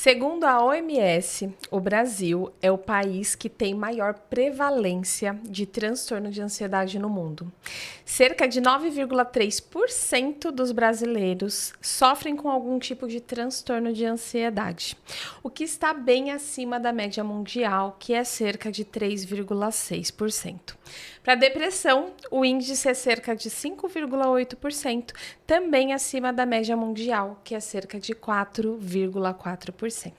Segundo a OMS, o Brasil é o país que tem maior prevalência de transtorno de ansiedade no mundo. Cerca de 9,3% dos brasileiros sofrem com algum tipo de transtorno de ansiedade, o que está bem acima da média mundial, que é cerca de 3,6%. Para depressão, o índice é cerca de 5,8%, também acima da média mundial, que é cerca de 4,4%.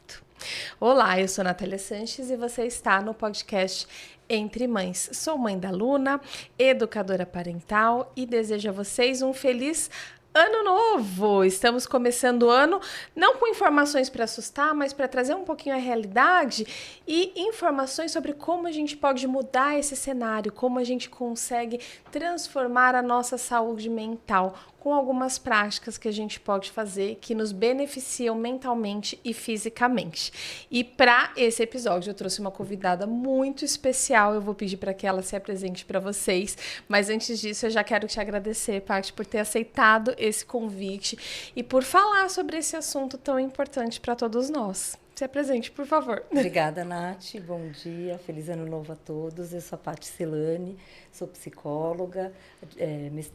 Olá, eu sou Natália Sanches e você está no podcast Entre Mães. Sou mãe da Luna, educadora parental e desejo a vocês um feliz Ano novo! Estamos começando o ano não com informações para assustar, mas para trazer um pouquinho a realidade e informações sobre como a gente pode mudar esse cenário, como a gente consegue transformar a nossa saúde mental com algumas práticas que a gente pode fazer que nos beneficiam mentalmente e fisicamente. E para esse episódio eu trouxe uma convidada muito especial, eu vou pedir para que ela se apresente para vocês, mas antes disso eu já quero te agradecer, Paty, por ter aceitado esse convite e por falar sobre esse assunto tão importante para todos nós. Se apresente, por favor. Obrigada, Nath. Bom dia. Feliz ano novo a todos. Eu sou a Paty Celani, sou psicóloga,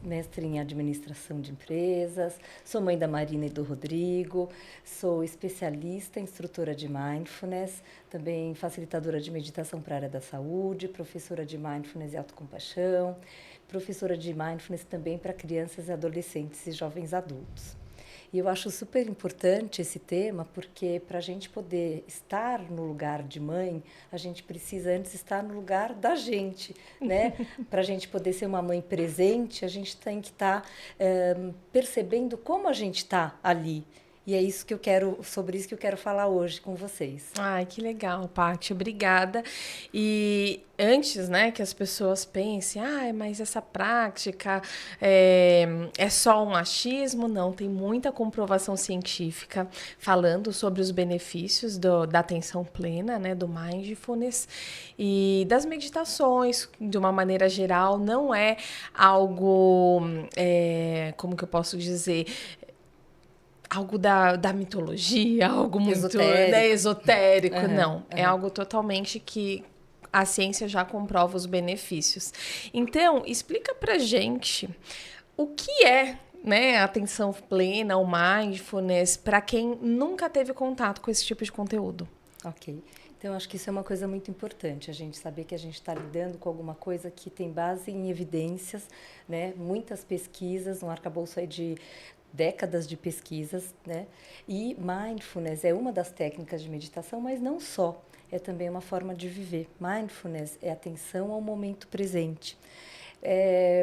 mestre em administração de empresas, sou mãe da Marina e do Rodrigo, sou especialista, instrutora de mindfulness, também facilitadora de meditação para a área da saúde, professora de mindfulness e autocompaixão, professora de mindfulness também para crianças e adolescentes e jovens adultos. E eu acho super importante esse tema, porque para a gente poder estar no lugar de mãe, a gente precisa antes estar no lugar da gente, né? Para a gente poder ser uma mãe presente, a gente tem que estar percebendo como a gente está ali. E é isso que eu quero, sobre isso que eu quero falar hoje com vocês. Ai, que legal, Paty, obrigada. E antes, né, que as pessoas pensem, mas essa prática é só um achismo, não, tem muita comprovação científica falando sobre os benefícios da atenção plena, né, do mindfulness e das meditações, de uma maneira geral, não é algo, como que eu posso dizer, algo da mitologia, algo muito Esotérico. Né, esotérico, não. Uhum. É algo totalmente que a ciência já comprova os benefícios. Então, explica pra gente o que é, né, a atenção plena, o mindfulness, para quem nunca teve contato com esse tipo de conteúdo. Ok. Então, acho que isso é uma coisa muito importante, a gente saber que a gente está lidando com alguma coisa que tem base em evidências, né? Muitas pesquisas, um arcabouço aí de décadas de pesquisas, né? E mindfulness é uma das técnicas de meditação, mas não só, é também uma forma de viver. Mindfulness é atenção ao momento presente.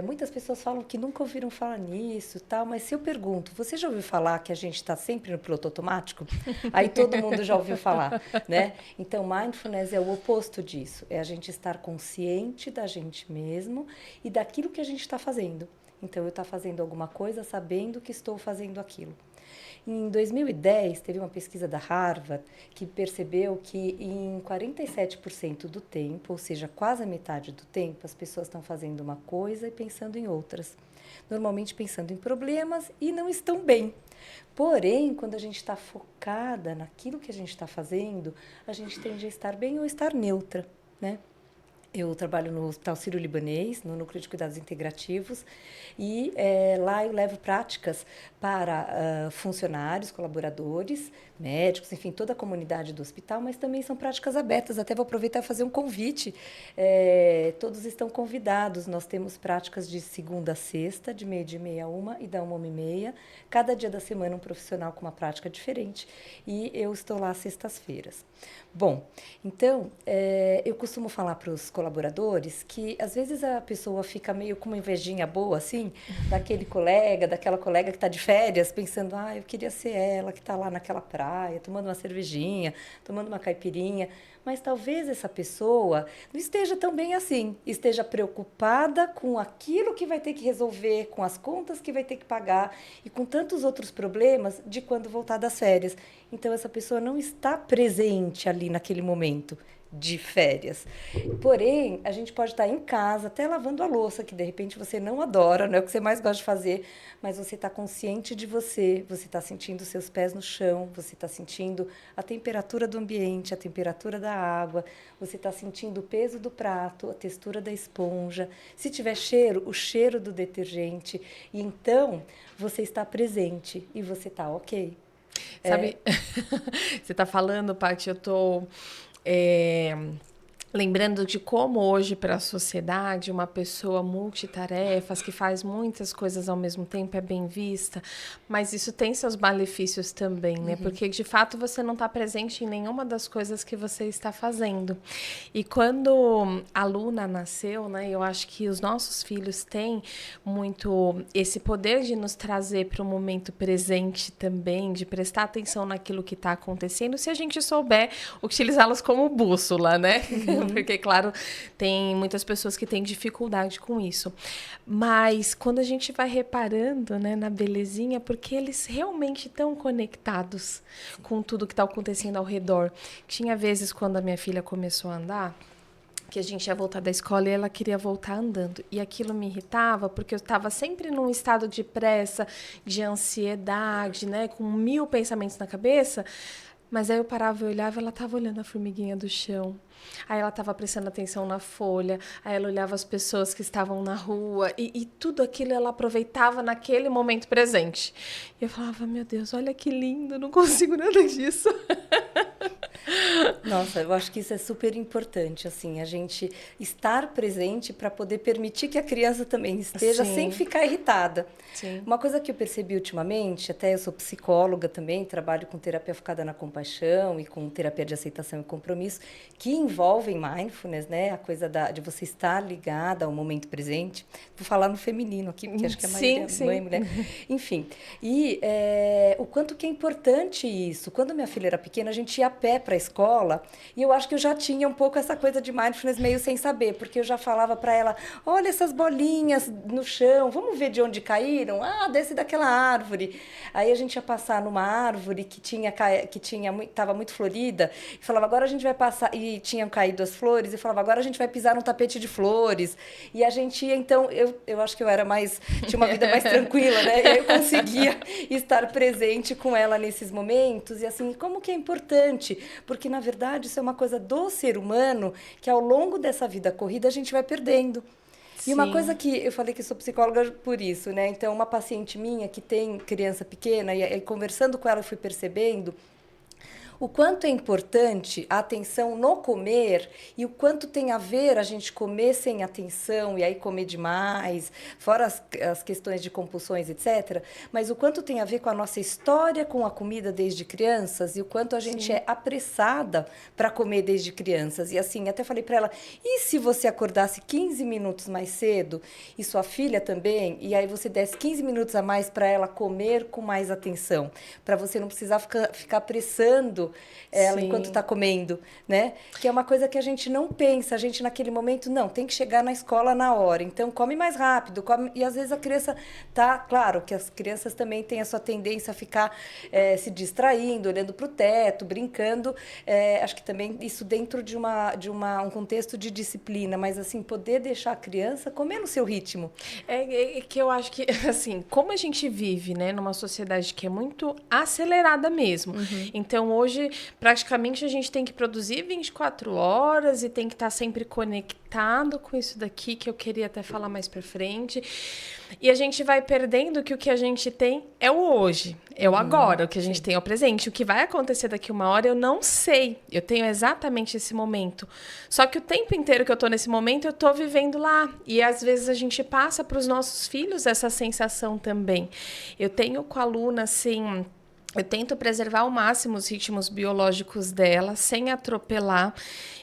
Muitas pessoas falam que nunca ouviram falar nisso, tal, mas se eu pergunto, você já ouviu falar que a gente está sempre no piloto automático? Aí todo mundo já ouviu falar, né? Então, mindfulness é o oposto disso, é a gente estar consciente da gente mesmo e daquilo que a gente está fazendo. Então, eu estou fazendo alguma coisa sabendo que estou fazendo aquilo. Em 2010, teve uma pesquisa da Harvard que percebeu que em 47% do tempo, ou seja, quase a metade do tempo, as pessoas estão fazendo uma coisa e pensando em outras. Normalmente pensando em problemas e não estão bem. Porém, quando a gente está focada naquilo que a gente está fazendo, a gente tende a estar bem ou estar neutra, né? Eu trabalho no Hospital Sírio-Libanês, no Núcleo de Cuidados Integrativos, e lá eu levo práticas para funcionários, colaboradores, médicos, enfim, toda a comunidade do hospital, mas também são práticas abertas. Até vou aproveitar e fazer um convite. Todos estão convidados. Nós temos práticas de segunda a sexta, de meio-dia e meia a uma e da 1h30. Cada dia da semana um profissional com uma prática diferente. E eu estou lá às sextas-feiras. Bom, então, eu costumo falar para os colaboradores que, às vezes, a pessoa fica meio com uma invejinha boa, assim, daquela colega que está de férias, pensando, eu queria ser ela que está lá naquela praia, tomando uma cervejinha, tomando uma caipirinha. Mas talvez essa pessoa não esteja tão bem assim, esteja preocupada com aquilo que vai ter que resolver, com as contas que vai ter que pagar e com tantos outros problemas de quando voltar das férias. Então, essa pessoa não está presente ali naquele momento. de férias. Porém, a gente pode estar em casa, até lavando a louça, que de repente você não adora, não é o que você mais gosta de fazer, mas você está consciente de você está sentindo seus pés no chão, você está sentindo a temperatura do ambiente, a temperatura da água, você está sentindo o peso do prato, a textura da esponja, se tiver cheiro, o cheiro do detergente, e então você está presente e você está ok. Sabe, você está falando, Paty, eu estou lembrando de como hoje para a sociedade uma pessoa multitarefas que faz muitas coisas ao mesmo tempo é bem vista, mas isso tem seus malefícios também, né? Porque de fato você não está presente em nenhuma das coisas que você está fazendo. E quando a Luna nasceu, né? Eu acho que os nossos filhos têm muito esse poder de nos trazer para o momento presente também, de prestar atenção naquilo que está acontecendo, se a gente souber utilizá-los como bússola, né? Porque, claro, tem muitas pessoas que têm dificuldade com isso. Mas quando a gente vai reparando, né, na belezinha, porque eles realmente estão conectados com tudo que está acontecendo ao redor. Tinha vezes quando a minha filha começou a andar, que a gente ia voltar da escola e ela queria voltar andando. E aquilo me irritava, porque eu estava sempre num estado de pressa, de ansiedade, né, com 1000 pensamentos na cabeça. Mas aí eu parava e olhava, ela estava olhando a formiguinha do chão. Aí ela estava prestando atenção na folha, aí ela olhava as pessoas que estavam na rua e tudo aquilo ela aproveitava naquele momento presente. E eu falava, meu Deus, olha que lindo, não consigo nada disso. Nossa, eu acho que isso é super importante, assim, a gente estar presente para poder permitir que a criança também esteja sem ficar irritada. Sim. Uma coisa que eu percebi ultimamente, até eu sou psicóloga também, trabalho com terapia focada na compaixão e com terapia de aceitação e compromisso, que envolvem mindfulness, né? A coisa de você estar ligada ao momento presente. Vou falar no feminino aqui, porque acho que a maioria é mãe, mulher. Enfim, e o quanto que é importante isso. Quando minha filha era pequena, a gente ia a pé para a escola, e eu acho que eu já tinha um pouco essa coisa de mindfulness meio sem saber, porque eu já falava para ela, olha essas bolinhas no chão, vamos ver de onde caíram? Ah, desce daquela árvore. Aí a gente ia passar numa árvore que estava muito florida, e falava, agora a gente vai passar, e tinham caído as flores, e falava, agora a gente vai pisar num tapete de flores. E a gente ia, então, eu acho que eu era tinha uma vida mais tranquila, né? E aí eu conseguia estar presente com ela nesses momentos, e assim, como que é importante, porque na verdade isso é uma coisa do ser humano que ao longo dessa vida corrida a gente vai perdendo. E uma coisa que eu falei que sou psicóloga por isso, né? Então, uma paciente minha que tem criança pequena, e conversando com ela eu fui percebendo o quanto é importante a atenção no comer e o quanto tem a ver a gente comer sem atenção e aí comer demais, fora as questões de compulsões, etc. Mas o quanto tem a ver com a nossa história com a comida desde crianças e o quanto a gente é apressada para comer desde crianças. E assim, até falei para ela, e se você acordasse 15 minutos mais cedo e sua filha também, e aí você desse 15 minutos a mais para ela comer com mais atenção, para você não precisar ficar apressando ela enquanto está comendo, né? Que é uma coisa que a gente não pensa, a gente naquele momento, não, tem que chegar na escola na hora, então come mais rápido, e às vezes a criança tá, claro que as crianças também têm a sua tendência a ficar se distraindo, olhando para o teto, brincando, acho que também isso dentro de um contexto de disciplina, mas assim, poder deixar a criança comer no seu ritmo. É que eu acho que, assim, como a gente vive, né, numa sociedade que é muito acelerada mesmo, então hoje praticamente a gente tem que produzir 24 horas e tem que estar sempre conectado com isso daqui, que eu queria até falar mais pra frente. E a gente vai perdendo que o que a gente tem é o hoje, é o agora, o que a gente tem é o presente. O que vai acontecer daqui uma hora eu não sei, eu tenho exatamente esse momento. Só que o tempo inteiro que eu tô nesse momento, eu tô vivendo lá. E às vezes a gente passa pros nossos filhos essa sensação também. Eu tenho com a Luna, assim... Eu tento preservar ao máximo os ritmos biológicos dela, sem atropelar.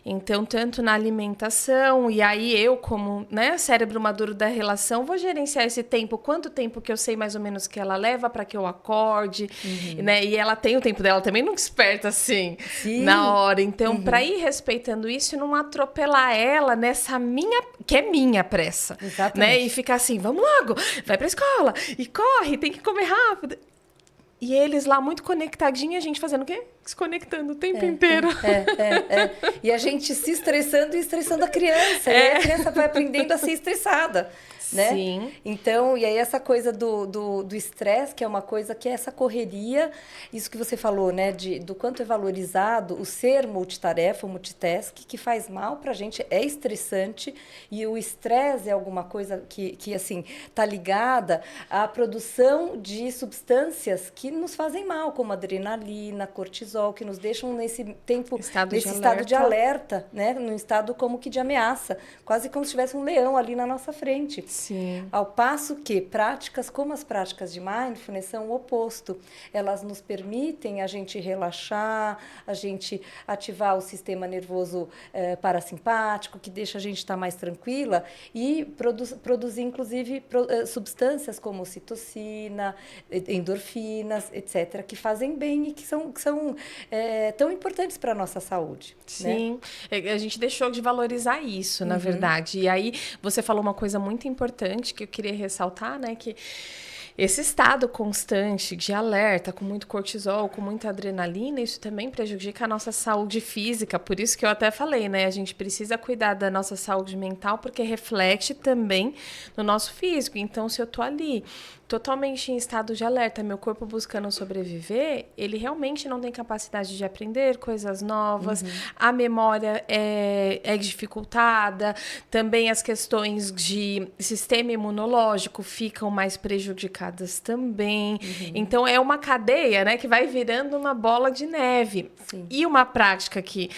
Então, tanto na alimentação, e aí eu, como, né, cérebro maduro da relação, vou gerenciar esse tempo, quanto tempo que eu sei mais ou menos que ela leva para que eu acorde, né? E ela tem o tempo dela também, não desperta assim, na hora. Então, para ir respeitando isso e não atropelar ela nessa que é minha pressa. Exatamente. Né? E ficar assim, vamos logo, vai pra escola, e corre, tem que comer rápido. E eles lá muito conectadinhos, a gente fazendo o quê? Desconectando o tempo inteiro. E a gente se estressando e estressando a criança. E aí a criança vai aprendendo a ser estressada. Né? Sim. Então, e aí essa coisa do estresse, que é uma coisa que é essa correria, isso que você falou, né, do quanto é valorizado o ser multitarefa, o multitask, que faz mal pra gente, é estressante, e o estresse é alguma coisa que assim, tá ligada à produção de substâncias que nos fazem mal, como adrenalina, cortisol, que nos deixam nesse estado de alerta, né, num estado como que de ameaça, quase como se tivesse um leão ali na nossa frente. Sim. Ao passo que práticas como as práticas de mindfulness são o oposto. Elas nos permitem a gente relaxar, a gente ativar o sistema nervoso parasimpático, que deixa a gente estar mais tranquila, e produzir, inclusive, substâncias como ocitocina, endorfinas, etc., que fazem bem e que são tão importantes para a nossa saúde. Sim, né? A gente deixou de valorizar isso, na verdade. E aí, você falou uma coisa muito importante que eu queria ressaltar, né? Que esse estado constante de alerta, com muito cortisol, com muita adrenalina, isso também prejudica a nossa saúde física. Por isso que eu até falei, né? A gente precisa cuidar da nossa saúde mental, porque reflete também no nosso físico. Então, se eu tô ali totalmente em estado de alerta, meu corpo buscando sobreviver, ele realmente não tem capacidade de aprender coisas novas, a memória é dificultada, também as questões de sistema imunológico ficam mais prejudicadas também. Então, é uma cadeia, né, que vai virando uma bola de neve. Sim. E uma prática que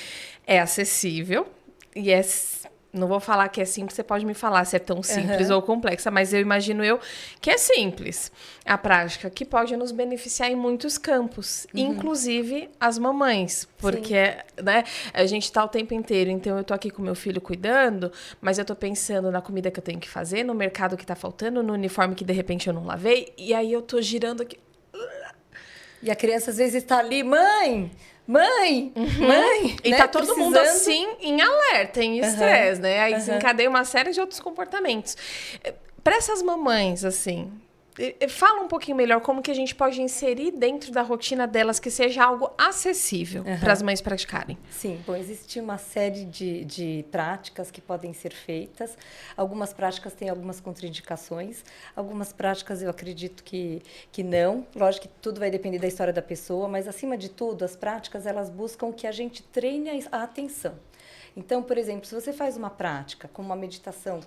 é acessível e não vou falar que é simples, você pode me falar se é tão simples ou complexa, mas eu imagino que é simples. A prática que pode nos beneficiar em muitos campos, inclusive as mamães, porque né, a gente está o tempo inteiro, então eu tô aqui com meu filho cuidando, mas eu tô pensando na comida que eu tenho que fazer, no mercado que tá faltando, no uniforme que de repente eu não lavei, e aí eu tô girando aqui. E a criança às vezes está ali, mãe, e né? tá todo mundo assim em alerta, em estresse, né? Aí desencadeia uma série de outros comportamentos. Para essas mamães, assim, fala um pouquinho melhor como que a gente pode inserir dentro da rotina delas que seja algo acessível para as mães praticarem. Sim, bom, existe uma série de práticas que podem ser feitas. Algumas práticas têm algumas contraindicações, algumas práticas eu acredito que não. Lógico que tudo vai depender da história da pessoa, mas acima de tudo, as práticas elas buscam que a gente treine a atenção. Então, por exemplo, se você faz uma prática, como uma meditação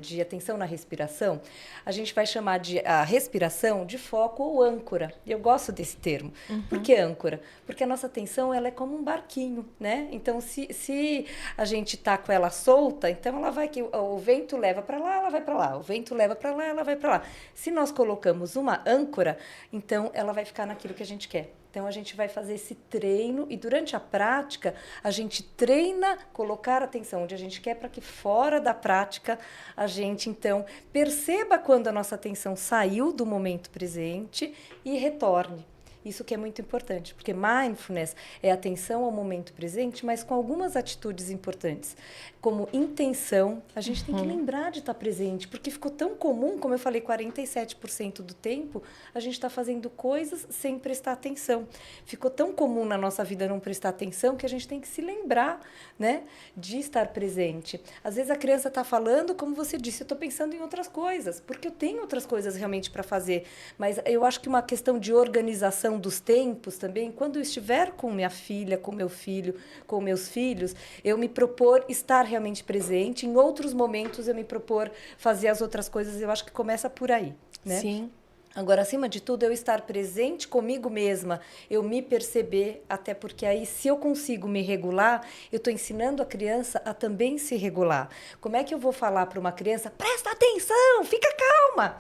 de atenção na respiração, a gente vai chamar a respiração de foco ou âncora. E eu gosto desse termo. Por que âncora? Porque a nossa atenção ela é como um barquinho, né? Então, se a gente está com ela solta, então ela vai que o vento leva para lá, ela vai para lá. O vento leva para lá, ela vai para lá. Se nós colocamos uma âncora, então ela vai ficar naquilo que a gente quer. Então, a gente vai fazer esse treino e, durante a prática, a gente treina colocar atenção onde a gente quer para que, fora da prática, a gente, então, perceba quando a nossa atenção saiu do momento presente e retorne. Isso que é muito importante, porque mindfulness é atenção ao momento presente, mas com algumas atitudes importantes, como intenção. A gente tem que lembrar de estar presente, porque ficou tão comum, como eu falei, 47% do tempo, a gente está fazendo coisas sem prestar atenção. Ficou tão comum na nossa vida não prestar atenção que a gente tem que se lembrar, né, de estar presente. Às vezes a criança está falando, como você disse, eu estou pensando em outras coisas, porque eu tenho outras coisas realmente para fazer, mas eu acho que uma questão de organização dos tempos também, quando eu estiver com minha filha, com meu filho, com meus filhos, eu me propor estar realmente presente. Em outros momentos, eu me propor fazer as outras coisas. Eu acho que começa por aí, né? Sim. Agora, acima de tudo, eu estar presente comigo mesma, eu me perceber, até porque aí, se eu consigo me regular, eu estou ensinando a criança a também se regular. Como é que eu vou falar para uma criança, presta atenção, fica calma?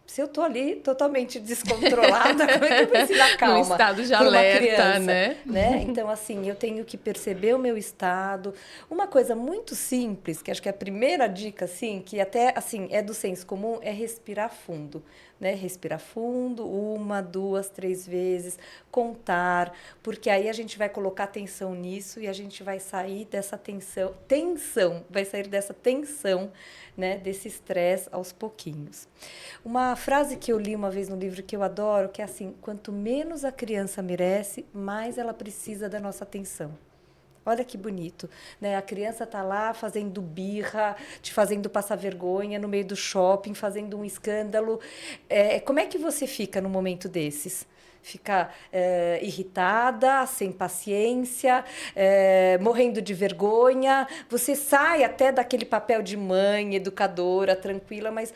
Se eu estou ali totalmente descontrolada, como é que eu vou ensinar calma? No estado de alerta, criança, né? Então, assim, eu tenho que perceber o meu estado. Uma coisa muito simples, que acho que é a primeira dica, assim, que até assim, é do senso comum, é respirar fundo. né? Respirar fundo, 1, 2, 3 vezes, contar, porque aí a gente vai colocar atenção nisso e a gente vai sair dessa vai sair dessa tensão, né? Desse estresse aos pouquinhos. Uma frase que eu li uma vez no livro que eu adoro, que é assim: quanto menos a criança merece, mais ela precisa da nossa atenção. Olha que bonito, né? A criança tá lá fazendo birra, te fazendo passar vergonha no meio do shopping, fazendo um escândalo. Como é que você fica num momento desses? Fica irritada, sem paciência, morrendo de vergonha. Você sai até daquele papel de mãe, educadora, tranquila, mas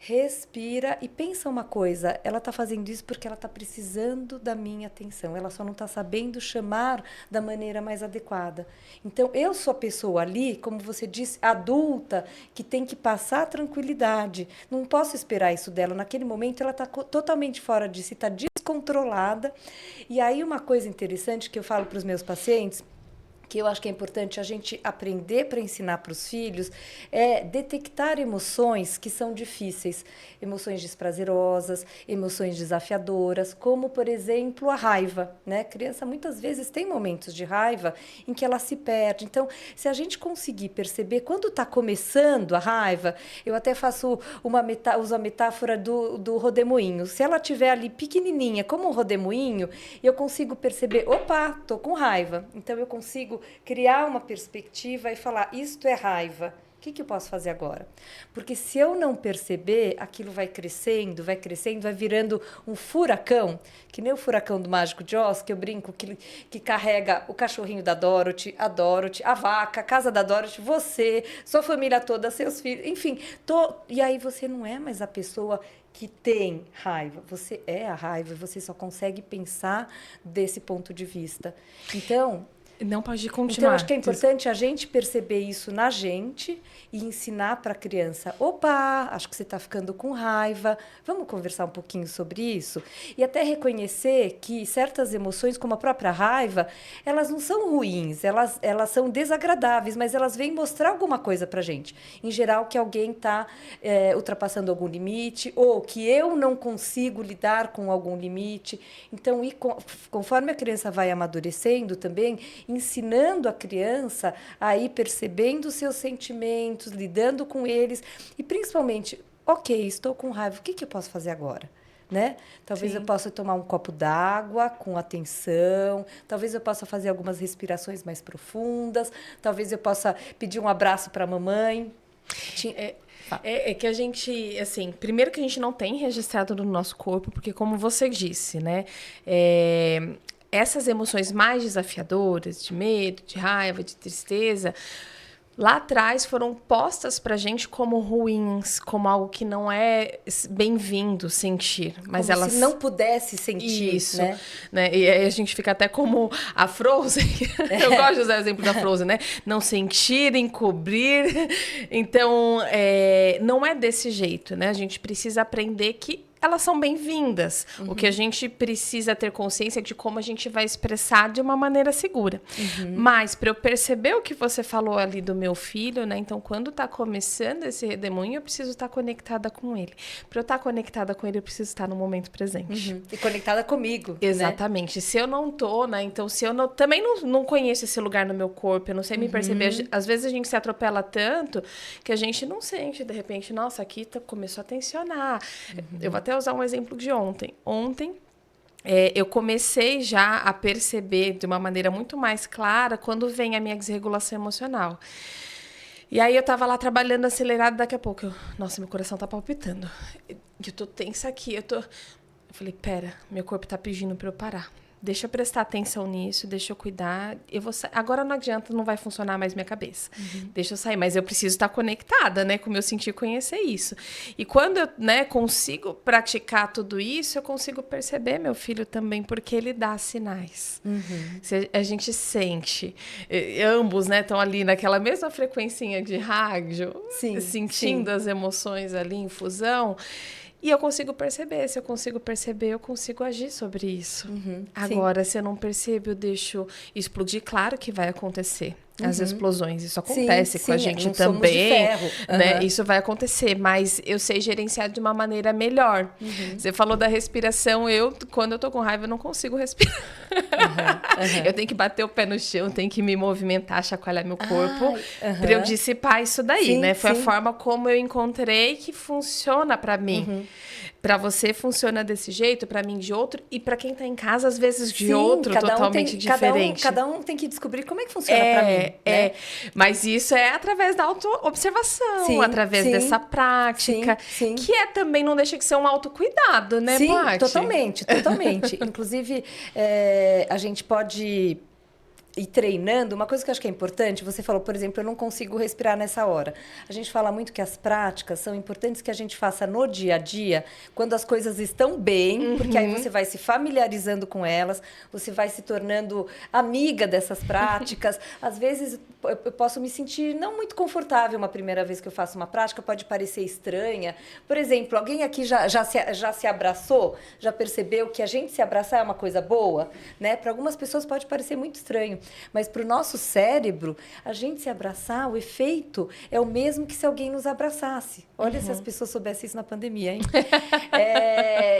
respira e pensa uma coisa: ela está fazendo isso porque ela está precisando da minha atenção, ela só não está sabendo chamar da maneira mais adequada. Então, eu sou a pessoa ali, como você disse, adulta, que tem que passar tranquilidade. Não posso esperar isso dela. Naquele momento, ela está totalmente fora de si, está descontrolada. E aí, uma coisa interessante que eu falo para os meus pacientes, que eu acho que é importante a gente aprender para ensinar para os filhos, é detectar emoções que são difíceis, emoções desprazerosas, emoções desafiadoras, como, por exemplo, a raiva, né? A criança muitas vezes tem momentos de raiva em que ela se perde. Então, se a gente conseguir perceber quando está começando a raiva, eu até faço uso a metáfora do rodemoinho. Se ela estiver ali pequenininha, como um rodemoinho, eu consigo perceber, opa, estou com raiva. Então, eu consigo criar uma perspectiva e falar: isto é raiva, o que eu posso fazer agora? Porque se eu não perceber, aquilo vai crescendo, vai virando um furacão, que nem o furacão do Mágico de Oz, que eu brinco, que carrega o cachorrinho da Dorothy, a vaca, a casa da Dorothy, você, sua família toda, seus filhos, enfim. E aí você não é mais a pessoa que tem raiva, você é a raiva, você só consegue pensar desse ponto de vista. Então, não pode continuar. Então, acho que é importante a gente perceber isso na gente e ensinar para a criança: opa, acho que você está ficando com raiva, vamos conversar um pouquinho sobre isso? E até reconhecer que certas emoções, como a própria raiva, elas não são ruins, elas são desagradáveis, mas elas vêm mostrar alguma coisa para a gente. Em geral, que alguém está ultrapassando algum limite, ou que eu não consigo lidar com algum limite. Então, conforme a criança vai amadurecendo também, ensinando a criança a ir percebendo os seus sentimentos, lidando com eles e, principalmente, ok, estou com raiva, o que eu posso fazer agora? Né? Talvez eu possa tomar um copo d'água com atenção, talvez eu possa fazer algumas respirações mais profundas, talvez eu possa pedir um abraço para a mamãe. É que a gente, assim, primeiro que a gente não tem registrado no nosso corpo, porque como você disse, né, essas emoções mais desafiadoras, de medo, de raiva, de tristeza, lá atrás foram postas pra gente como ruins, como algo que não é bem-vindo sentir. Mas como elas... se não pudesse sentir, isso, né? E aí a gente fica até como a Frozen. Eu gosto de usar o exemplo da Frozen, né? Não sentir, encobrir. Então, não é desse jeito, né? A gente precisa aprender que elas são bem-vindas. Uhum. O que a gente precisa ter consciência é de como a gente vai expressar de uma maneira segura. Uhum. Mas, para eu perceber o que você falou ali do meu filho, né? Então, quando tá começando esse redemoinho, eu preciso estar conectada com ele. Para eu estar conectada com ele, eu preciso estar no momento presente. Uhum. E conectada comigo. Exatamente. Né? Se eu não tô, né? Então, se eu também não conheço esse lugar no meu corpo, eu não sei me perceber. Às vezes a gente se atropela tanto que a gente não sente, de repente, nossa, aqui começou a tensionar. Eu vou até usar um exemplo de ontem. Ontem, eu comecei já a perceber de uma maneira muito mais clara quando vem a minha desregulação emocional. E aí eu tava lá trabalhando acelerado, daqui a pouco, nossa, meu coração tá palpitando. Eu tô tensa aqui, eu falei, pera, meu corpo tá pedindo pra eu parar. Deixa eu prestar atenção nisso, deixa eu cuidar. Agora não adianta, não vai funcionar mais minha cabeça. Uhum. Deixa eu sair, mas eu preciso estar conectada, né? Com o meu sentir e conhecer isso. E quando eu, né, consigo praticar tudo isso, eu consigo perceber meu filho também, porque ele dá sinais. Uhum. A gente sente. Ambos, né, estão ali naquela mesma frequencinha de rádio, sentindo as emoções ali em fusão. E eu consigo perceber. Se eu consigo perceber, eu consigo agir sobre isso. Uhum, agora, se eu não percebo, eu deixo explodir. Claro que vai acontecer. as explosões. Isso acontece com a gente não somos de também, ferro. né? Isso vai acontecer, mas eu sei gerenciar de uma maneira melhor. Você falou da respiração, quando eu tô com raiva, eu não consigo respirar. Eu tenho que bater o pé no chão, tenho que me movimentar, chacoalhar meu corpo, pra eu dissipar isso daí, né? Foi a forma como eu encontrei que funciona pra mim. Pra você funciona desse jeito, pra mim de outro, e pra quem tá em casa, às vezes de outro, totalmente diferente. Cada um tem que descobrir como é que funciona pra mim. Né? Mas isso é através da auto-observação, através dessa prática, que também não deixa de ser um autocuidado, né, Paty? Totalmente. Inclusive, a gente pode ir treinando. Uma coisa que eu acho que é importante, você falou, por exemplo, eu não consigo respirar nessa hora. A gente fala muito que as práticas são importantes que a gente faça no dia a dia, quando as coisas estão bem, porque aí você vai se familiarizando com elas, você vai se tornando amiga dessas práticas. Às vezes, eu posso me sentir não muito confortável uma primeira vez que eu faço uma prática, pode parecer estranha. Por exemplo, alguém aqui já se abraçou? Já percebeu que a gente se abraçar é uma coisa boa? Né? Para algumas pessoas pode parecer muito estranho. Mas para o nosso cérebro, a gente se abraçar, o efeito é o mesmo que se alguém nos abraçasse. Olha se as pessoas soubessem isso na pandemia, hein?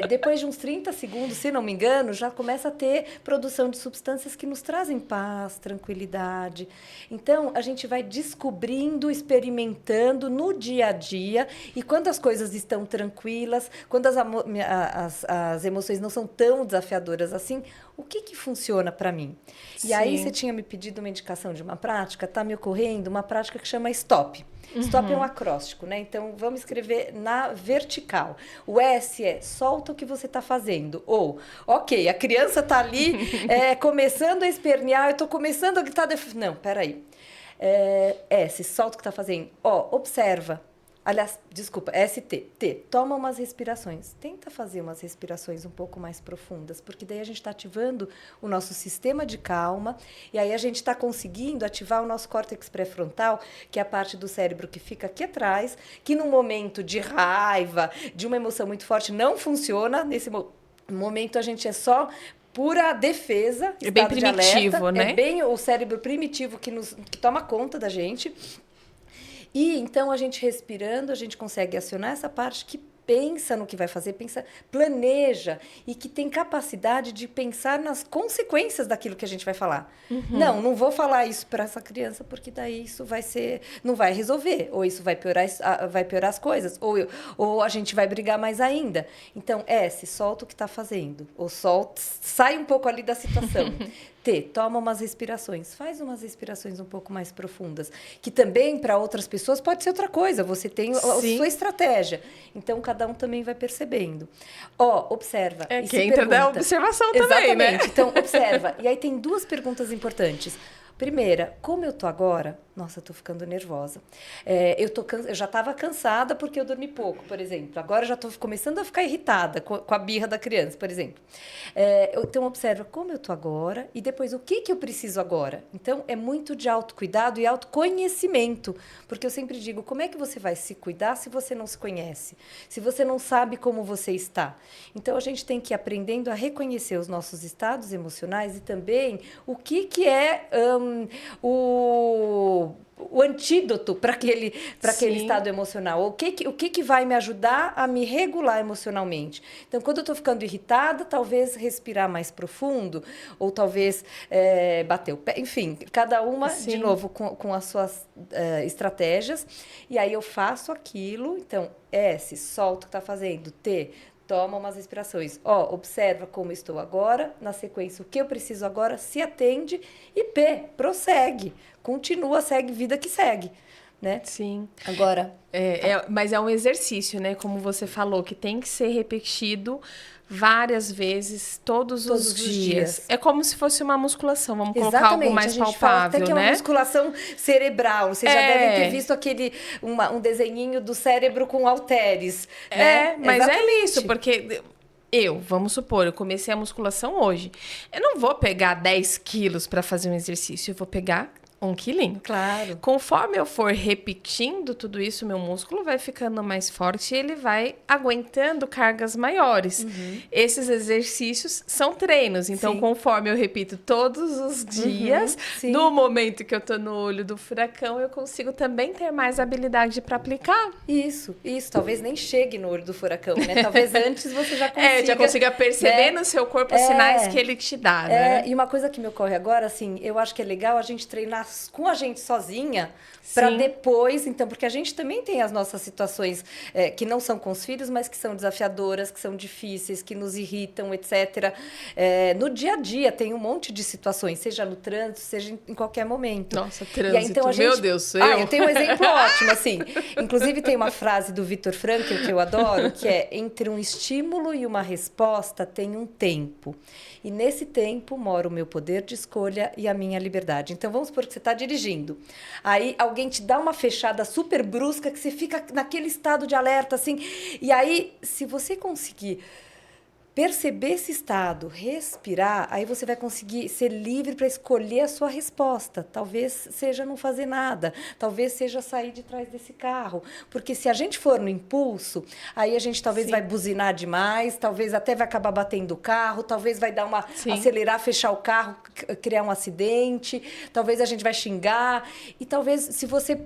Depois de uns 30 segundos, se não me engano, já começa a ter produção de substâncias que nos trazem paz, tranquilidade. Então, a gente vai descobrindo, experimentando no dia a dia. E quando as coisas estão tranquilas, quando as emoções não são tão desafiadoras assim, o que funciona para mim? E aí você tinha me pedido uma indicação de uma prática, está me ocorrendo uma prática que chama STOP. STOP é um acróstico, né? Então, vamos escrever na vertical. O S é solta o que você está fazendo. Ou, ok, a criança está ali começando a espernear, eu estou começando a gritar... Não, peraí. S, solta o que está fazendo. O, observa. Aliás, desculpa, ST. T, toma umas respirações. Tenta fazer umas respirações um pouco mais profundas, porque daí a gente está ativando o nosso sistema de calma e aí a gente está conseguindo ativar o nosso córtex pré-frontal, que é a parte do cérebro que fica aqui atrás, que num momento de raiva, de uma emoção muito forte, não funciona. Nesse momento a gente é só... pura defesa, é bem primitivo, né? É bem o cérebro primitivo que toma conta da gente. E então a gente respirando, a gente consegue acionar essa parte que pensa no que vai fazer, planeja e que tem capacidade de pensar nas consequências daquilo que a gente vai falar. Não vou falar isso para essa criança porque daí isso não vai resolver, ou isso vai piorar as coisas, ou a gente vai brigar mais ainda. Então, solta o que está fazendo, ou sai um pouco ali da situação. T, toma umas respirações, faz umas respirações um pouco mais profundas, que também para outras pessoas pode ser outra coisa, você tem a sua estratégia, então cada um também vai percebendo. Observa e que entra da observação também, né? Exatamente, então observa, e aí tem duas perguntas importantes. Primeira, como eu tô agora? Nossa, eu tô ficando nervosa. Eu já estava cansada porque eu dormi pouco, por exemplo. Agora eu já estou começando a ficar irritada com a birra da criança, por exemplo. Então, observa como eu tô agora e depois o que eu preciso agora. Então, é muito de autocuidado e autoconhecimento. Porque eu sempre digo, como é que você vai se cuidar se você não se conhece? Se você não sabe como você está? Então, a gente tem que ir aprendendo a reconhecer os nossos estados emocionais e também o que é... o antídoto para aquele estado emocional. O que vai me ajudar a me regular emocionalmente? Então, quando eu estou ficando irritada, talvez respirar mais profundo, ou talvez bater o pé. Enfim, cada uma, de novo, com as suas estratégias. E aí eu faço aquilo. Então, S, solta o que está fazendo. T, toma umas respirações. Observa como estou agora. Na sequência, o que eu preciso agora, se atende. E P, prossegue. Continua, segue, vida que segue. Né? Sim. Agora... mas é um exercício, né? Como você falou, que tem que ser repetido várias vezes, todos os dias. É como se fosse uma musculação, vamos colocar algo mais palpável, fala até que é né? uma musculação cerebral. Vocês já devem ter visto um desenhinho do cérebro com halteres. Né? Mas é isso, porque... vamos supor, eu comecei a musculação hoje. Eu não vou pegar 10 quilos para fazer um exercício, eu vou pegar 1 quilinho. Claro. Conforme eu for repetindo tudo isso, meu músculo vai ficando mais forte e ele vai aguentando cargas maiores. Esses exercícios são treinos. Então, Sim. conforme eu repito todos os dias, Sim. no momento que eu tô no olho do furacão, eu consigo também ter mais habilidade para aplicar. Isso. Talvez nem chegue no olho do furacão, né? Talvez antes você já consiga... Já consiga perceber, né, no seu corpo os sinais que ele te dá, né? E uma coisa que me ocorre agora, assim, eu acho que é legal a gente treinar com a gente sozinha para depois, então, porque a gente também tem as nossas situações que não são com os filhos, mas que são desafiadoras, que são difíceis, que nos irritam, etc. No dia a dia tem um monte de situações, seja no trânsito, seja em qualquer momento. Nossa, trânsito, aí, então, meu Deus, sou eu tenho um exemplo ótimo, assim. Inclusive, tem uma frase do Viktor Frankl que eu adoro, que é: entre um estímulo e uma resposta tem um tempo. E nesse tempo mora o meu poder de escolha e a minha liberdade. Então, vamos supor que você está dirigindo. Aí, alguém te dá uma fechada super brusca que você fica naquele estado de alerta, assim. E aí, se você conseguir perceber esse estado, respirar, aí você vai conseguir ser livre para escolher a sua resposta. Talvez seja não fazer nada, talvez seja sair de trás desse carro. Porque se a gente for no impulso, aí a gente talvez vai buzinar demais, talvez até vai acabar batendo o carro, talvez vai dar uma acelerar, fechar o carro, criar um acidente, talvez a gente vai xingar. E talvez, se você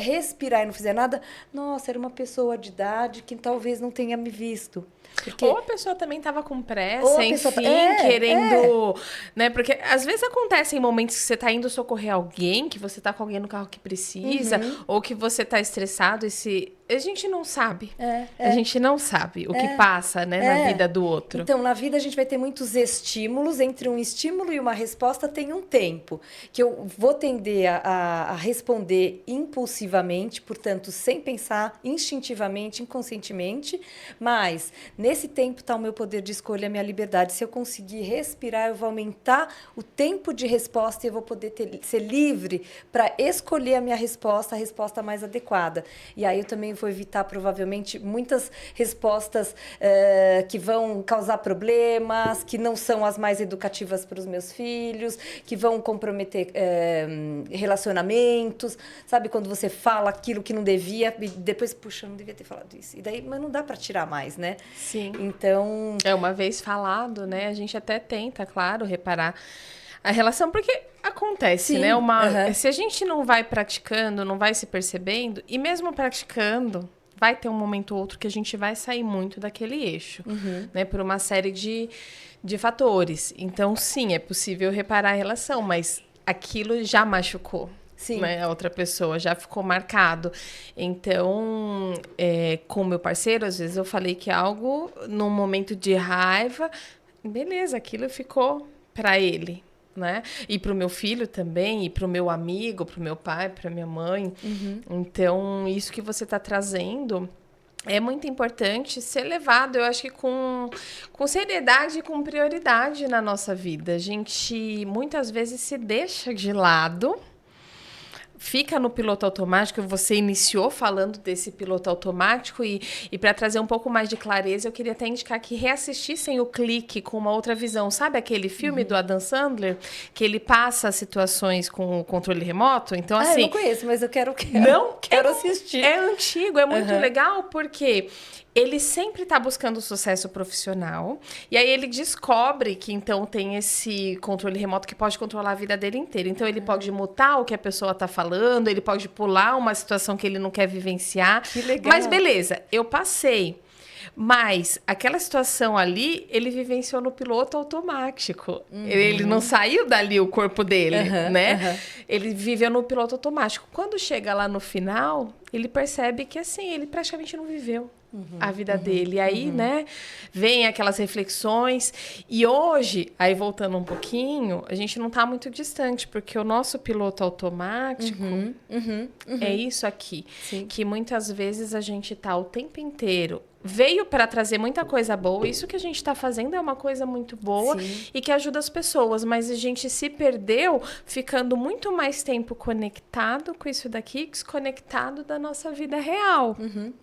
respirar e não fizer nada, nossa, era uma pessoa de idade que talvez não tenha me visto. Porque... Ou a pessoa também estava com pressa, enfim, querendo... Né? Porque às vezes acontece em momentos que você está indo socorrer alguém, que você está com alguém no carro que precisa, ou que você está estressado, a gente não sabe. A gente não sabe o que passa, né, na vida do outro. Então, na vida a gente vai ter muitos estímulos. Entre um estímulo e uma resposta tem um tempo. Que eu vou tender a responder impulsivamente, portanto, sem pensar, instintivamente, inconscientemente. Mas, nesse tempo está o meu poder de escolha, a minha liberdade. Se eu conseguir respirar, eu vou aumentar o tempo de resposta e eu vou poder ser livre para escolher a minha resposta, a resposta mais adequada. E aí eu também vou evitar, provavelmente, muitas respostas que vão causar problemas, que não são as mais educativas para os meus filhos, que vão comprometer relacionamentos. Sabe, quando você fala aquilo que não devia, e depois, puxa, não devia ter falado isso. E daí, mas não dá para tirar mais, né? Sim. Então... Uma vez falado, né? A gente até tenta, claro, reparar a relação, porque acontece, né? Se a gente não vai praticando, não vai se percebendo, e mesmo praticando, vai ter um momento ou outro que a gente vai sair muito daquele eixo, né? Por uma série de fatores. Então, sim, é possível reparar a relação, mas aquilo já machucou. Sim. Né? A outra pessoa já ficou marcado. Então, com o meu parceiro, às vezes eu falei que algo, num momento de raiva, beleza, aquilo ficou para ele, né? E para o meu filho também, e para o meu amigo, para o meu pai, para minha mãe. Então, isso que você está trazendo é muito importante ser levado, eu acho que com seriedade e com prioridade na nossa vida. A gente muitas vezes se deixa de lado, fica no piloto automático. Você iniciou falando desse piloto automático e para trazer um pouco mais de clareza, eu queria até indicar que reassistissem o Clique com uma outra visão. Sabe aquele filme do Adam Sandler, que ele passa situações com o controle remoto? Então, assim... eu não conheço, mas eu quero assistir. É antigo, é muito legal, porque... ele sempre está buscando sucesso profissional. E aí ele descobre que, então, tem esse controle remoto que pode controlar a vida dele inteira. Então, ele pode mutar o que a pessoa está falando, ele pode pular uma situação que ele não quer vivenciar. Que legal. Mas, beleza, eu passei. Mas aquela situação ali, ele vivenciou no piloto automático. Ele não saiu dali o corpo dele, né? Ele viveu no piloto automático. Quando chega lá no final, ele percebe que, assim, ele praticamente não viveu a vida dele. E aí, né, vem aquelas reflexões. E hoje, aí voltando um pouquinho, a gente não está muito distante, porque o nosso piloto automático é isso aqui. Sim. Que muitas vezes a gente está o tempo inteiro veio para trazer muita coisa boa. Isso que a gente está fazendo é uma coisa muito boa. Sim. E que ajuda as pessoas. Mas a gente se perdeu ficando muito mais tempo conectado com isso daqui, desconectado da nossa vida real.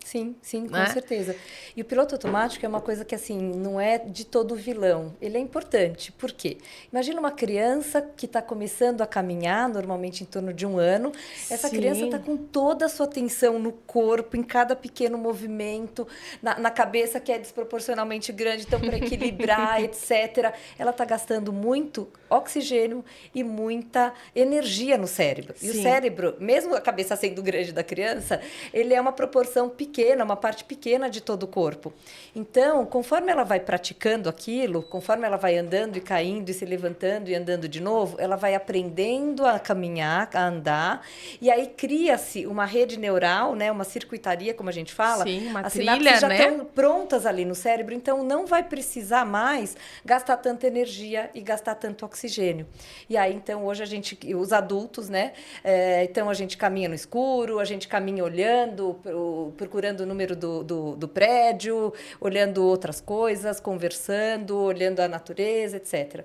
Sim, com certeza. E o piloto automático é uma coisa que, assim, não é de todo vilão. Ele é importante. Por quê? Imagina uma criança que está começando a caminhar, normalmente em torno de 1 ano. Essa criança está com toda a sua atenção no corpo, em cada pequeno movimento, na cabeça que é desproporcionalmente grande, então para equilibrar, etc. Ela está gastando muito oxigênio e muita energia no cérebro. E o cérebro, mesmo a cabeça sendo grande da criança, ele é uma proporção pequena, uma parte pequena de todo o corpo. Então, conforme ela vai praticando aquilo, conforme ela vai andando e caindo e se levantando e andando de novo, ela vai aprendendo a caminhar, a andar, e aí cria-se uma rede neural, né, uma circuitaria, como a gente fala. Sim, uma as trilha, sinapses já estão prontas ali no cérebro, então não vai precisar mais gastar tanta energia e gastar tanto oxigênio. E aí, então, hoje os adultos, né, então a gente caminha no escuro, a gente caminha olhando, procurando o número do prédio, olhando outras coisas, conversando, olhando a natureza, etc.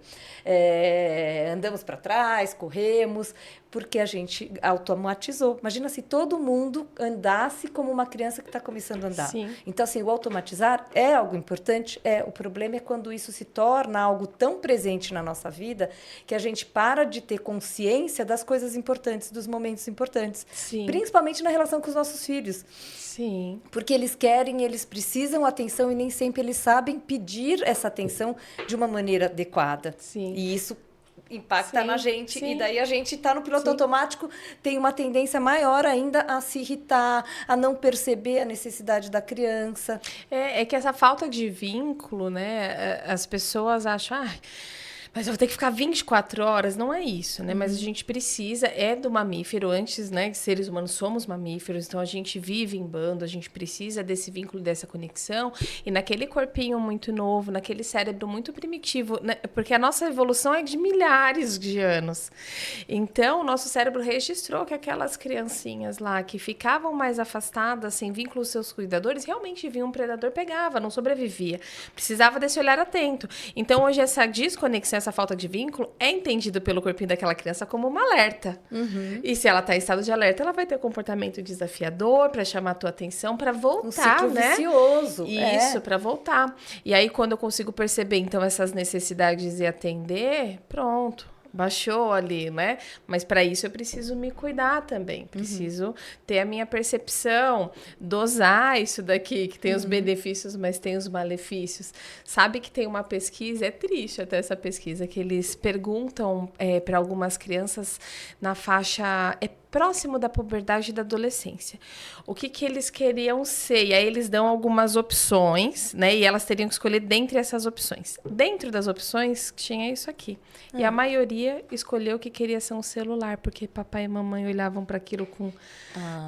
Andamos para trás, corremos, porque a gente automatizou. Imagina se todo mundo andasse como uma criança que está começando a andar. Sim. Então, assim, o automatizar é algo importante? O problema é quando isso se torna algo tão presente na nossa vida que a gente para de ter consciência das coisas importantes, dos momentos importantes. Sim. Principalmente na relação com os nossos filhos. Sim. Porque eles precisam atenção e nem sempre eles sabem pedir essa atenção de uma maneira adequada. Sim. E isso impacta na gente, e daí a gente está no piloto automático, tem uma tendência maior ainda a se irritar, a não perceber a necessidade da criança. É que essa falta de vínculo, né, as pessoas acham, mas eu vou ter que ficar 24 horas. Não é isso, né? Mas a gente precisa, do mamífero. Antes, né, seres humanos somos mamíferos, então a gente vive em bando, a gente precisa desse vínculo, dessa conexão. E naquele corpinho muito novo, naquele cérebro muito primitivo, né? Porque a nossa evolução é de milhares de anos. Então, o nosso cérebro registrou que aquelas criancinhas lá que ficavam mais afastadas, sem vínculo aos seus cuidadores, realmente vinha um predador, pegava, não sobrevivia. Precisava desse olhar atento. Então, hoje, essa desconexão, essa falta de vínculo é entendido pelo corpinho daquela criança como uma alerta. E se ela está em estado de alerta, ela vai ter um comportamento desafiador para chamar a tua atenção, para voltar, um ciclo vicioso. Isso, para voltar. E aí, quando eu consigo perceber, então, essas necessidades e atender, pronto. Baixou ali, né? Mas para isso eu preciso me cuidar também. Preciso ter a minha percepção, dosar isso daqui, que tem os benefícios, mas tem os malefícios. Sabe que tem uma pesquisa, é triste até essa pesquisa, que eles perguntam para algumas crianças na faixa... próximo da puberdade e da adolescência. O que eles queriam ser? E aí eles dão algumas opções, né? E elas teriam que escolher dentre essas opções. Dentro das opções, tinha isso aqui. E a maioria escolheu que queria ser um celular, porque papai e mamãe olhavam para aquilo com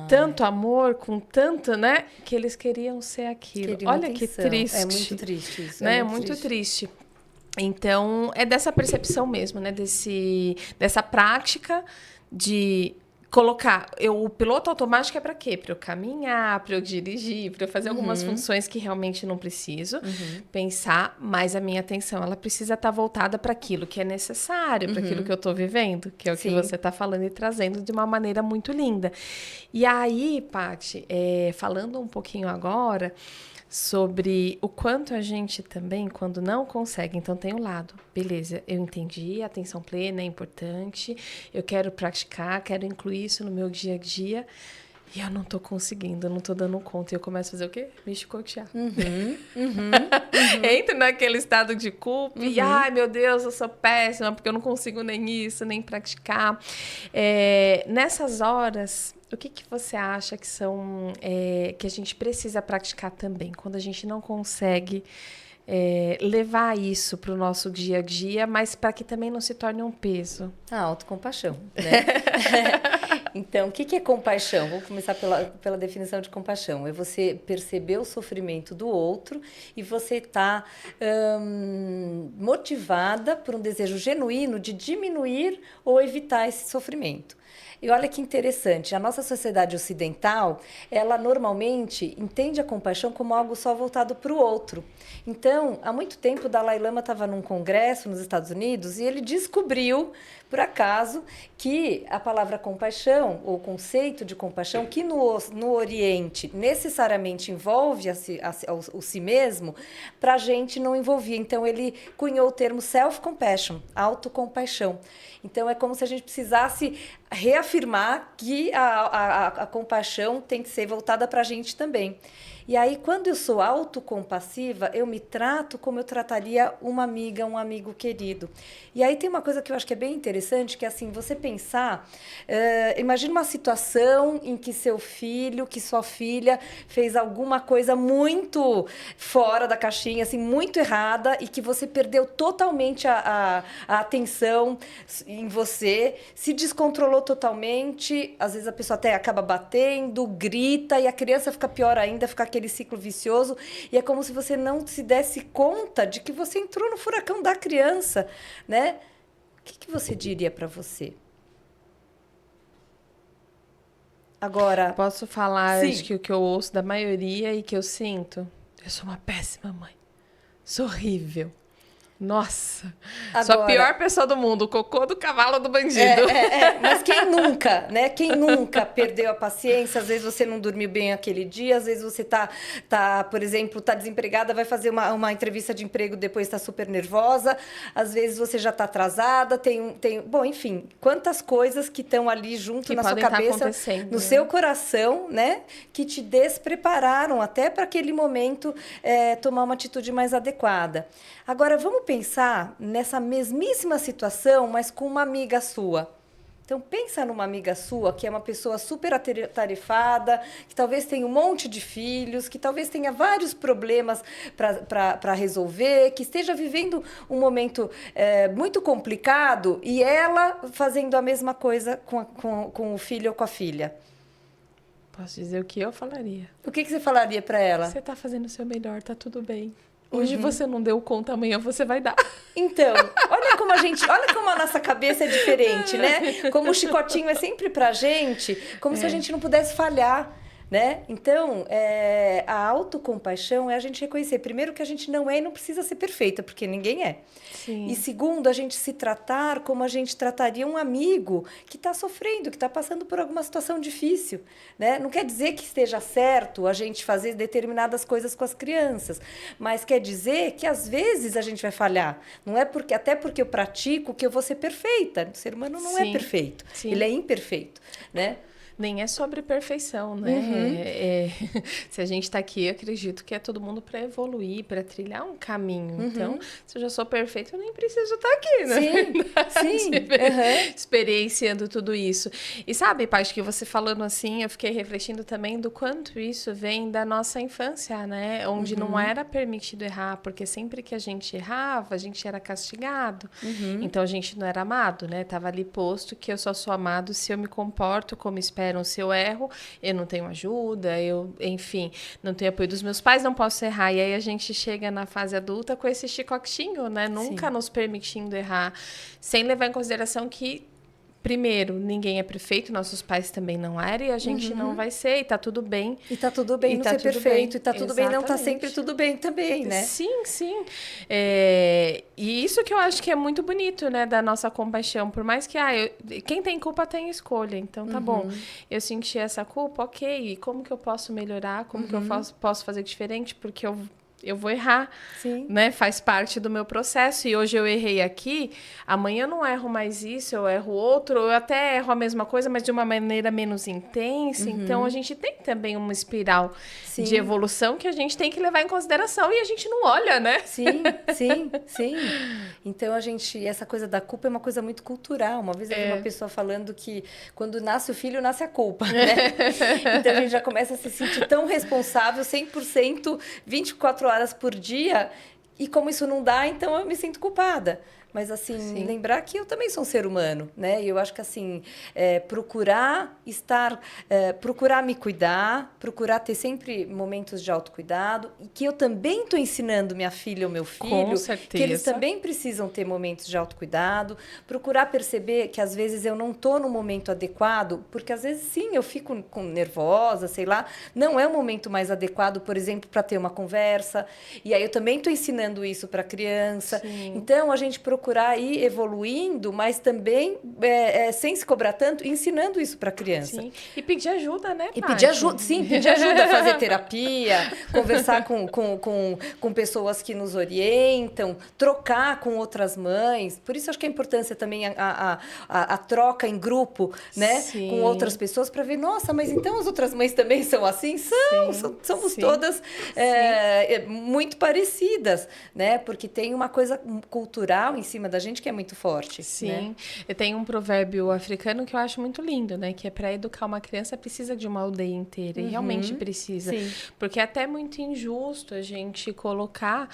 tanto amor, com tanto, né? Que eles queriam ser aquilo. Olha que triste. É muito triste isso. Né? É muito triste. Então, é dessa percepção mesmo, né? Dessa prática de... colocar, o piloto automático é para quê? Para eu caminhar, para eu dirigir, para eu fazer algumas funções que realmente não preciso pensar, mas a minha atenção, ela precisa estar voltada para aquilo que é necessário, para aquilo que eu estou vivendo, que é o que você está falando e trazendo de uma maneira muito linda. E aí, Paty, falando um pouquinho agora sobre o quanto a gente também, quando não consegue, então tem o lado, beleza, eu entendi, a atenção plena é importante, eu quero praticar, quero incluir isso no meu dia a dia, e eu não tô conseguindo, eu não tô dando conta, e eu começo a fazer o quê? Me chicotear. Entro naquele estado de culpa, e ai meu Deus, eu sou péssima, porque eu não consigo nem isso, nem praticar. Nessas horas... O que você acha que são que a gente precisa praticar também, quando a gente não consegue levar isso para o nosso dia a dia, mas para que também não se torne um peso? A autocompaixão, né? Então, o que é compaixão? Vou começar pela definição de compaixão. É você perceber o sofrimento do outro e você está motivada por um desejo genuíno de diminuir ou evitar esse sofrimento. E olha que interessante, a nossa sociedade ocidental, ela normalmente entende a compaixão como algo só voltado para o outro. Então, há muito tempo, o Dalai Lama estava num congresso nos Estados Unidos e ele descobriu, por acaso, que a palavra compaixão, ou conceito de compaixão, que no Oriente necessariamente envolve o si mesmo, para a gente não envolvia. Então, ele cunhou o termo self-compassion, autocompaixão. Então, é como se a gente precisasse reafirmar que a compaixão tem que ser voltada para a gente também. E aí, quando eu sou autocompassiva, eu me trato como eu trataria uma amiga, um amigo querido. E aí tem uma coisa que eu acho que é bem interessante, que é assim, você pensar, imagina uma situação em que seu filho, que sua filha fez alguma coisa muito fora da caixinha, assim, muito errada, e que você perdeu totalmente a atenção em você, se descontrolou totalmente, às vezes a pessoa até acaba batendo, grita, e a criança fica pior ainda, fica aquele ciclo vicioso, e é como se você não se desse conta de que você entrou no furacão da criança, né? O que você diria para você? Agora... Posso falar, sim. acho que o que eu ouço da maioria e que eu sinto? Eu sou uma péssima mãe. Sou horrível. Nossa, Agora, sou a pior pessoa do mundo, o cocô do cavalo do bandido. Mas quem nunca, né? Quem nunca perdeu a paciência? Às vezes você não dormiu bem aquele dia, às vezes você por exemplo, tá desempregada, vai fazer uma entrevista de emprego, depois está super nervosa, às vezes você já está atrasada, bom, enfim, quantas coisas que estão ali junto que na sua cabeça, no seu coração, né? Que te desprepararam até para aquele momento tomar uma atitude mais adequada. Agora, vamos pensar nessa mesmíssima situação, mas com uma amiga sua. Então, pensa numa amiga sua que é uma pessoa super atarefada, que talvez tenha um monte de filhos, que talvez tenha vários problemas para resolver, que esteja vivendo um momento muito complicado e ela fazendo a mesma coisa com o filho ou com a filha. Posso dizer o que eu falaria? O que você falaria para ela? Você está fazendo o seu melhor, tá tudo bem. Hoje você não deu conta, amanhã você vai dar. Então, olha como a nossa cabeça é diferente, né? Como o chicotinho é sempre pra gente, como se a gente não pudesse falhar, né? Então, a autocompaixão é a gente reconhecer, primeiro, que a gente não é e não precisa ser perfeita, porque ninguém é. Sim. E segundo, a gente se tratar como a gente trataria um amigo que está sofrendo, que está passando por alguma situação difícil, né? Não quer dizer que esteja certo a gente fazer determinadas coisas com as crianças, mas quer dizer que às vezes a gente vai falhar. Não é até porque eu pratico que eu vou ser perfeita. O ser humano não é perfeito, ele é imperfeito, né? Nem é sobre perfeição, né? Se a gente está aqui, eu acredito que é todo mundo para evoluir, para trilhar um caminho. Então, se eu já sou perfeita, eu nem preciso estar aqui, né? Sim. Experienciando tudo isso. E sabe, Paty, que você falando assim, eu fiquei refletindo também do quanto isso vem da nossa infância, né? Onde não era permitido errar, porque sempre que a gente errava, a gente era castigado. Então, a gente não era amado, né? Tava ali posto que eu só sou amado se eu me comporto como espero. Se eu erro, eu não tenho ajuda, enfim, não tenho apoio dos meus pais, não posso errar. E aí a gente chega na fase adulta com esse chicotinho, né? Nunca nos permitindo errar, sem levar em consideração que, primeiro, ninguém é perfeito, nossos pais também não eram, e a gente não vai ser, e tá tudo bem. E tá tudo bem não ser perfeito, e tá tudo bem não tá sempre tudo bem também, né? Sim. E isso que eu acho que é muito bonito, né, da nossa compaixão. Por mais que, quem tem culpa tem escolha, então tá bom. Eu senti essa culpa, ok, e como que eu posso melhorar? Como que eu posso fazer diferente? Porque eu vou errar, né? Faz parte do meu processo. E hoje eu errei aqui, amanhã eu não erro mais isso, eu erro outro, eu até erro a mesma coisa, mas de uma maneira menos intensa. Então, a gente tem também uma espiral de evolução que a gente tem que levar em consideração e a gente não olha, né? Sim. Então, essa coisa da culpa é uma coisa muito cultural. Uma vez eu vi uma pessoa falando que quando nasce o filho, nasce a culpa, né? Então, a gente já começa a se sentir tão responsável, 100%, 24 horas por dia, e como isso não dá, então eu me sinto culpada. Mas, assim, Sim. lembrar que eu também sou um ser humano, né? E eu acho que, assim, procurar me cuidar, procurar ter sempre momentos de autocuidado, e que eu também estou ensinando minha filha ou meu Com filho que eles certeza. também precisam ter momentos de autocuidado, procurar perceber que às vezes eu não estou no momento adequado, porque às vezes sim, eu fico nervosa, sei lá, não é o momento mais adequado, por exemplo, para ter uma conversa, e aí eu também estou ensinando isso para a criança. Sim. Então, a gente procurar ir evoluindo, mas também sem se cobrar tanto, ensinando isso para a criança. Sim. E pedir ajuda, né, E Paty? pedir ajuda, sim, pedir ajuda, fazer terapia, conversar com pessoas que nos orientam, trocar com outras mães. Por isso, acho que a importância também a troca em grupo, né? Sim. Com outras pessoas, para ver, nossa, mas então as outras mães também são assim? Somos sim. todas muito parecidas, né? Porque tem uma coisa cultural em cima da gente que é muito forte. Sim. Né? Eu tenho um provérbio africano que eu acho muito lindo, né? Que é para educar uma criança precisa de uma aldeia inteira. E realmente precisa. Sim. Porque é até muito injusto a gente colocar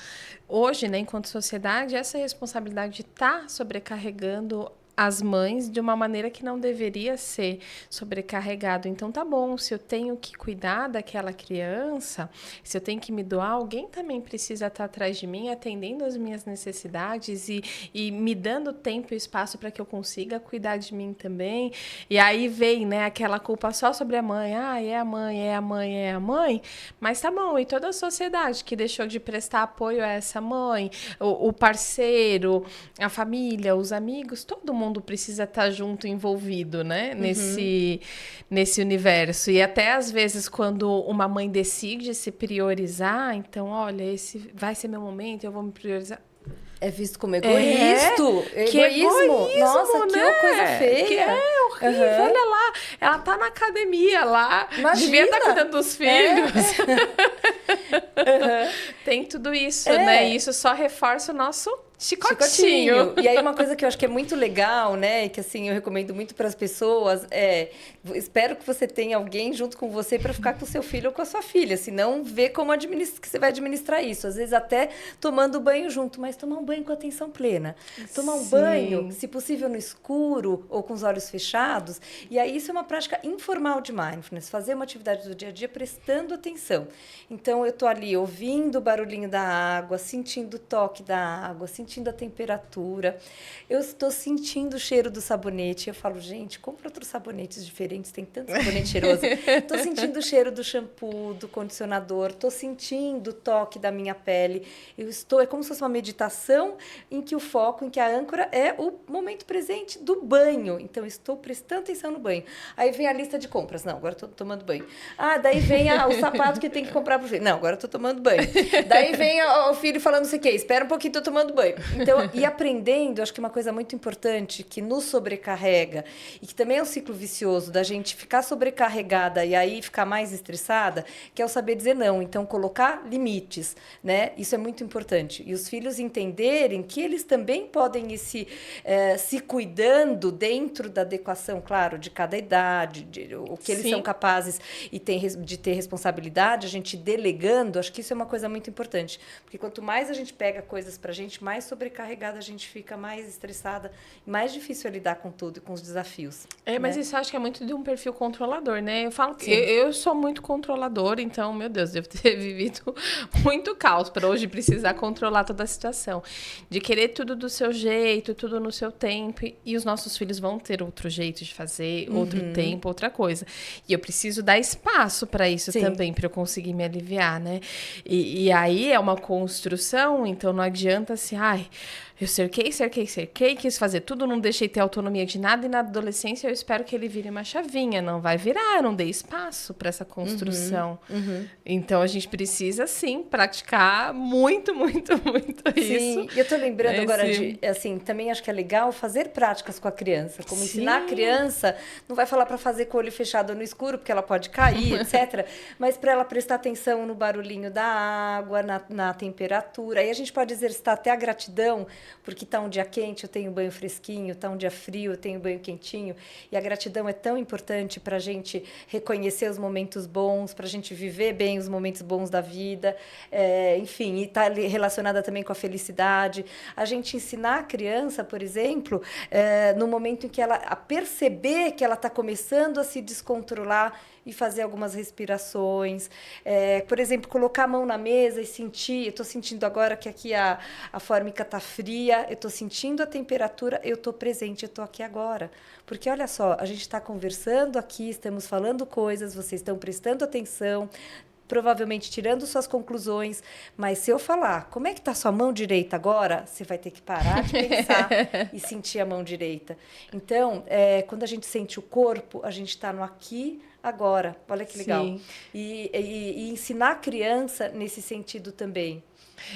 hoje, né, enquanto sociedade, essa responsabilidade de estar sobrecarregando as mães de uma maneira que não deveria ser sobrecarregado. Então, tá bom, se eu tenho que cuidar daquela criança, se eu tenho que me doar, alguém também precisa estar atrás de mim, atendendo as minhas necessidades e me dando tempo e espaço para que eu consiga cuidar de mim também. E aí vem, né, aquela culpa só sobre a mãe. Ah, é a mãe, é a mãe, é a mãe. Mas tá bom, e toda a sociedade que deixou de prestar apoio a essa mãe, o parceiro, a família, os amigos, todo mundo precisa estar junto, envolvido, né? Nesse universo. E até às vezes, quando uma mãe decide se priorizar, então, olha, esse vai ser meu momento, eu vou me priorizar. É visto como egoísmo. Que egoísmo, Nossa, né? que coisa feia. Que é horrível. Olha lá, ela tá na academia lá. Imagina. Devia estar cuidando dos filhos. Tem tudo isso, né? E isso só reforça o nosso chicotinho. E aí uma coisa que eu acho que é muito legal, né, e que assim eu recomendo muito para as pessoas espero que você tenha alguém junto com você para ficar com o seu filho ou com a sua filha, senão vê como que você vai administrar isso. Às vezes até tomando banho junto, mas tomar um banho com atenção plena. Tomar um banho, se possível no escuro ou com os olhos fechados. E aí isso é uma prática informal de mindfulness, fazer uma atividade do dia a dia prestando atenção. Então eu tô ali ouvindo o barulhinho da água, sentindo o toque da água, sentindo a temperatura, eu estou sentindo o cheiro do sabonete. Eu falo, gente, compra outros sabonetes diferentes, tem tanto sabonete cheiroso. Estou sentindo o cheiro do shampoo, do condicionador, estou sentindo o toque da minha pele. É como se fosse uma meditação em que o foco, em que a âncora é o momento presente do banho. Então, estou prestando atenção no banho. Aí vem a lista de compras. Não, agora estou tomando banho. Daí vem o sapato que tem que comprar para o filho. Não, agora estou tomando banho. Daí vem o filho falando não sei o quê. Espera um pouquinho, estou tomando banho. Então, e aprendendo, acho que uma coisa muito importante que nos sobrecarrega e que também é um ciclo vicioso da gente ficar sobrecarregada e aí ficar mais estressada, que é o saber dizer não. Então, colocar limites, né? Isso é muito importante. E os filhos entenderem que eles também podem ir se cuidando dentro da adequação, claro, de cada idade, o que eles são capazes e de ter responsabilidade, a gente delegando, acho que isso é uma coisa muito importante. Porque quanto mais a gente pega coisas pra gente, mais sobrecarregada a gente fica, mais estressada, mais difícil é lidar com tudo e com os desafios. Mas isso eu acho que é muito de um perfil controlador, né? Eu falo que eu sou muito controladora, então, meu Deus, devo ter vivido muito caos para hoje precisar controlar toda a situação. De querer tudo do seu jeito, tudo no seu tempo, e os nossos filhos vão ter outro jeito de fazer, outro tempo, outra coisa. E eu preciso dar espaço para isso também, para eu conseguir me aliviar, né? E aí é uma construção, então não adianta assim, eu cerquei, quis fazer tudo, não deixei ter autonomia de nada, e na adolescência eu espero que ele vire uma chavinha. Não vai virar, eu não dei espaço para essa construção. Então a gente precisa, sim, praticar muito, muito, muito isso. Sim, e eu tô lembrando agora assim, também acho que é legal fazer práticas com a criança, como ensinar a criança, não vai falar para fazer com o olho fechado ou no escuro, porque ela pode cair, etc. Mas para ela prestar atenção no barulhinho da água, na temperatura. Aí a gente pode exercitar até a gratidão, porque tá um dia quente, eu tenho banho fresquinho, tá um dia frio, eu tenho banho quentinho. E a gratidão é tão importante para a gente reconhecer os momentos bons, para a gente viver bem os momentos bons da vida, enfim, e tá relacionada também com a felicidade. A gente ensinar a criança, por exemplo, no momento em que ela a perceber que ela está começando a se descontrolar e fazer algumas respirações. Por exemplo, colocar a mão na mesa e sentir. Eu estou sentindo agora que aqui a fórmica está fria, eu estou sentindo a temperatura, eu estou presente, eu estou aqui agora. Porque, olha só, a gente está conversando aqui, estamos falando coisas, vocês estão prestando atenção, provavelmente tirando suas conclusões, mas se eu falar, como é que está sua mão direita agora? Você vai ter que parar de pensar e sentir a mão direita. Então, quando a gente sente o corpo, a gente está no aqui, agora. Olha que legal. Sim. E ensinar a criança nesse sentido também.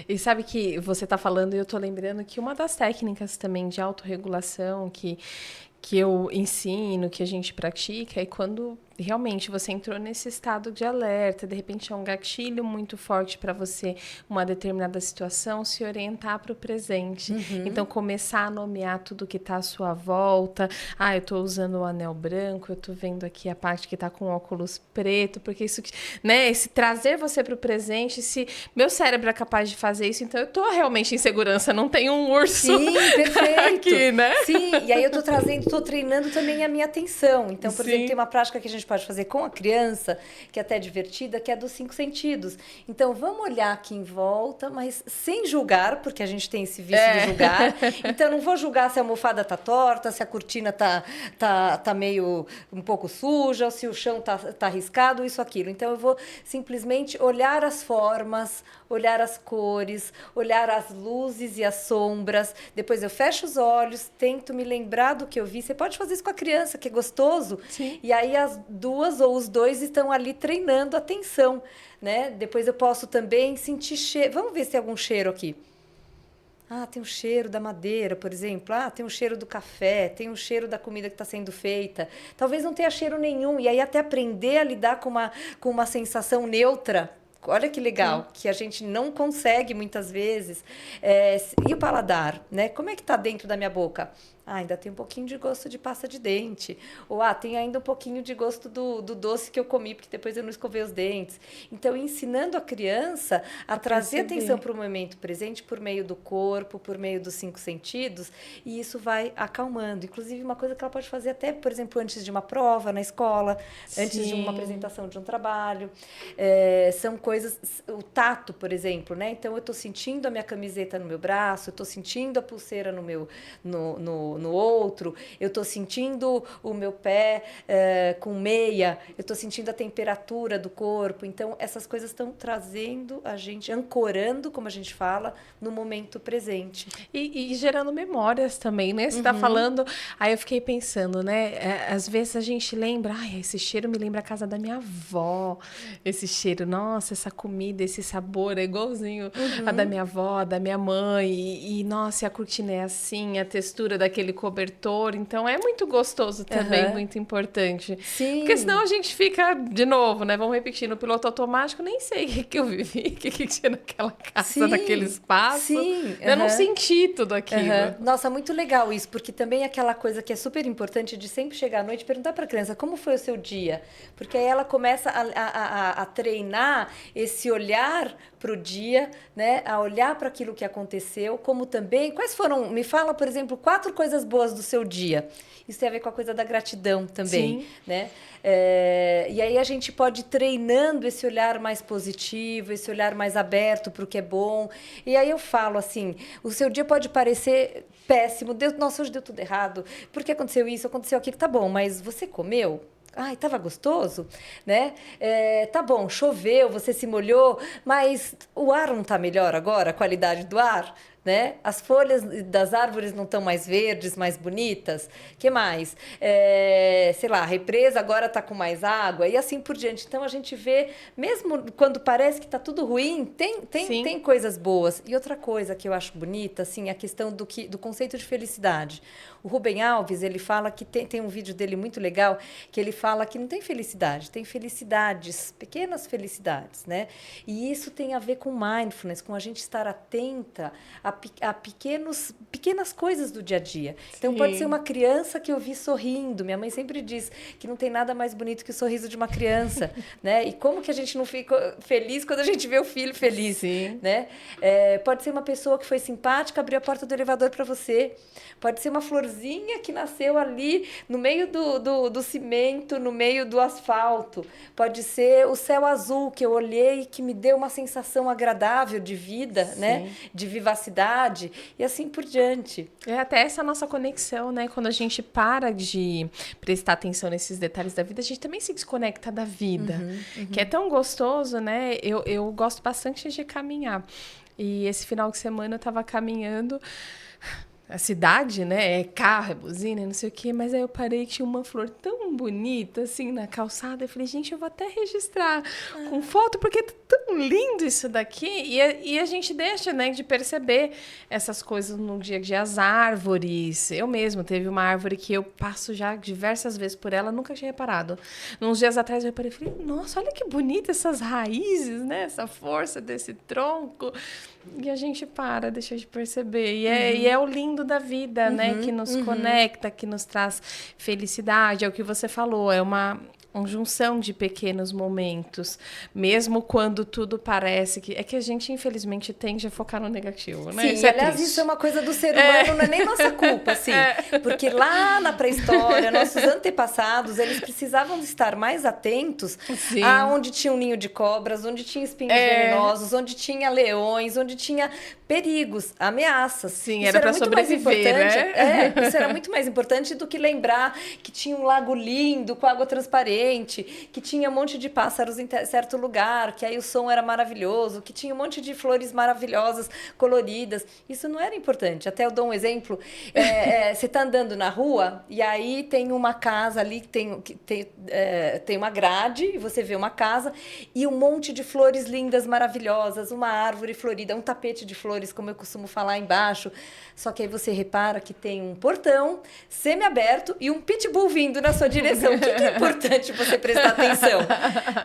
E sabe que você está falando e eu estou lembrando que uma das técnicas também de autorregulação que eu ensino, que a gente pratica, é quando realmente você entrou nesse estado de alerta, de repente é um gatilho muito forte para você, uma determinada situação, se orientar para o presente. Então, começar a nomear tudo que está à sua volta. Eu estou usando o anel branco, eu estou vendo aqui a parte que está com óculos preto, porque isso, né, esse trazer você para o presente, se meu cérebro é capaz de fazer isso, então eu estou realmente em segurança, não tem um urso. Sim, perfeito. Aqui, né? Sim, e aí eu estou treinando também a minha atenção. Então, por exemplo, tem uma prática que a gente pode fazer com a criança, que é até divertida, que é dos 5 sentidos. Então, vamos olhar aqui em volta, mas sem julgar, porque a gente tem esse vício de julgar. Então, não vou julgar se a almofada tá torta, se a cortina tá meio um pouco suja, ou se o chão tá riscado, isso, aquilo. Então, eu vou simplesmente olhar as formas, olhar as cores, olhar as luzes e as sombras. Depois eu fecho os olhos, tento me lembrar do que eu vi. Você pode fazer isso com a criança, que é gostoso. Sim. E aí as duas ou os dois estão ali treinando a atenção, né? Depois eu posso também sentir cheiro. Vamos ver se tem algum cheiro aqui. Tem o cheiro da madeira, por exemplo. Tem o cheiro do café, tem o cheiro da comida que está sendo feita. Talvez não tenha cheiro nenhum. E aí até aprender a lidar com uma sensação neutra. Olha que legal, que a gente não consegue muitas vezes. E o paladar, né? Como é que está dentro da minha boca? Ainda tem um pouquinho de gosto de pasta de dente. Ou, tem ainda um pouquinho de gosto do doce que eu comi, porque depois eu não escovei os dentes. Então, ensinando a criança a trazer atenção para o momento presente por meio do corpo, por meio dos 5 sentidos, e isso vai acalmando. Inclusive, uma coisa que ela pode fazer até, por exemplo, antes de uma prova na escola, antes de uma apresentação de um trabalho. São coisas... O tato, por exemplo, né? Então, eu estou sentindo a minha camiseta no meu braço, eu estou sentindo a pulseira no outro, eu estou sentindo o meu pé com meia, eu estou sentindo a temperatura do corpo. Então, essas coisas estão trazendo a gente, ancorando, como a gente fala, no momento presente. E gerando memórias também, né? Você tá falando, aí eu fiquei pensando, né? Às vezes a gente lembra, esse cheiro me lembra a casa da minha avó, esse cheiro, nossa, essa comida, esse sabor é igualzinho a da minha avó, da minha mãe, e nossa, a cortina é assim, a textura daquele cobertor, então é muito gostoso também, muito importante. Sim. Porque senão a gente fica, de novo, né? Vamos repetir, no piloto automático, nem sei o que eu vivi, o que tinha naquela casa, naquele espaço. Sim. Eu não senti tudo aquilo. Nossa, muito legal isso, porque também é aquela coisa que é super importante de sempre chegar à noite e perguntar para a criança como foi o seu dia, porque aí ela começa a treinar esse olhar para o dia, né? A olhar para aquilo que aconteceu, como também, quais foram, me fala, por exemplo, 4 coisas boas do seu dia. Isso tem a ver com a coisa da gratidão também, né? E aí a gente pode ir treinando esse olhar mais positivo, esse olhar mais aberto para o que é bom. E aí eu falo assim, o seu dia pode parecer péssimo, nossa, hoje deu tudo errado, por que aconteceu isso, aconteceu aquilo, tá bom, mas você comeu? Estava gostoso, né? Tá bom, choveu, você se molhou, mas o ar não está melhor agora, a qualidade do ar, né? As folhas das árvores não estão mais verdes, mais bonitas. Que mais? Sei lá, a represa agora está com mais água e assim por diante. Então, a gente vê, mesmo quando parece que está tudo ruim, tem coisas boas. E outra coisa que eu acho bonita, assim, é a questão do conceito de felicidade. O Rubem Alves, ele fala que tem um vídeo dele muito legal, que ele fala que não tem felicidade, tem felicidades, pequenas felicidades, né? E isso tem a ver com mindfulness, com a gente estar atenta a pequenas coisas do dia a dia. Então, Sim. pode ser uma criança que eu vi sorrindo. Minha mãe sempre diz que não tem nada mais bonito que o sorriso de uma criança, né? E como que a gente não fica feliz quando a gente vê o filho feliz, Sim. né? Pode ser uma pessoa que foi simpática, abriu a porta do elevador para você. Pode ser uma florzinha que nasceu ali no meio do cimento, no meio do asfalto. Pode ser o céu azul que eu olhei e que me deu uma sensação agradável de vida, Sim. né? De vivacidade e assim por diante. É até essa nossa conexão, né? Quando a gente para de prestar atenção nesses detalhes da vida, a gente também se desconecta da vida, que é tão gostoso, né? Eu gosto bastante de caminhar. E esse final de semana eu tava caminhando. A cidade, né, é carro, é buzina, não sei o quê, mas aí eu parei que tinha uma flor tão bonita, assim, na calçada, eu falei, gente, eu vou até registrar com foto, porque tá tão lindo isso daqui, e a gente deixa, né, de perceber essas coisas no dia a dia, as árvores, eu mesmo, teve uma árvore que eu passo já diversas vezes por ela, nunca tinha reparado, uns dias atrás eu reparei, falei, nossa, olha que bonita essas raízes, né, essa força desse tronco, e a gente deixa de perceber. E é o lindo da vida, né? Que nos conecta, que nos traz felicidade. É o que você falou, é uma junção de pequenos momentos. Mesmo quando tudo parece que... É que a gente, infelizmente, tende a focar no negativo, né? Sim, isso aliás, triste. isso é uma coisa do ser humano, não é nem nossa culpa, assim. Porque lá na pré-história, nossos antepassados, eles precisavam estar mais atentos Sim. aonde tinha um ninho de cobras, onde tinha espinhos venenosos, onde tinha leões, onde tinha perigos, ameaças. Sim, isso era para muito mais sobreviver, importante, né? Isso era muito mais importante do que lembrar que tinha um lago lindo, com água transparente, que tinha um monte de pássaros em certo lugar, que aí o som era maravilhoso, que tinha um monte de flores maravilhosas, coloridas. Isso não era importante. Até eu dou um exemplo. Você está andando na rua e aí tem uma casa ali que tem uma grade, e você vê uma casa e um monte de flores lindas, maravilhosas, uma árvore florida, um tapete de flores, como eu costumo falar embaixo. Só que aí você repara que tem um portão semi-aberto e um pitbull vindo na sua direção. O que é importante você prestar atenção,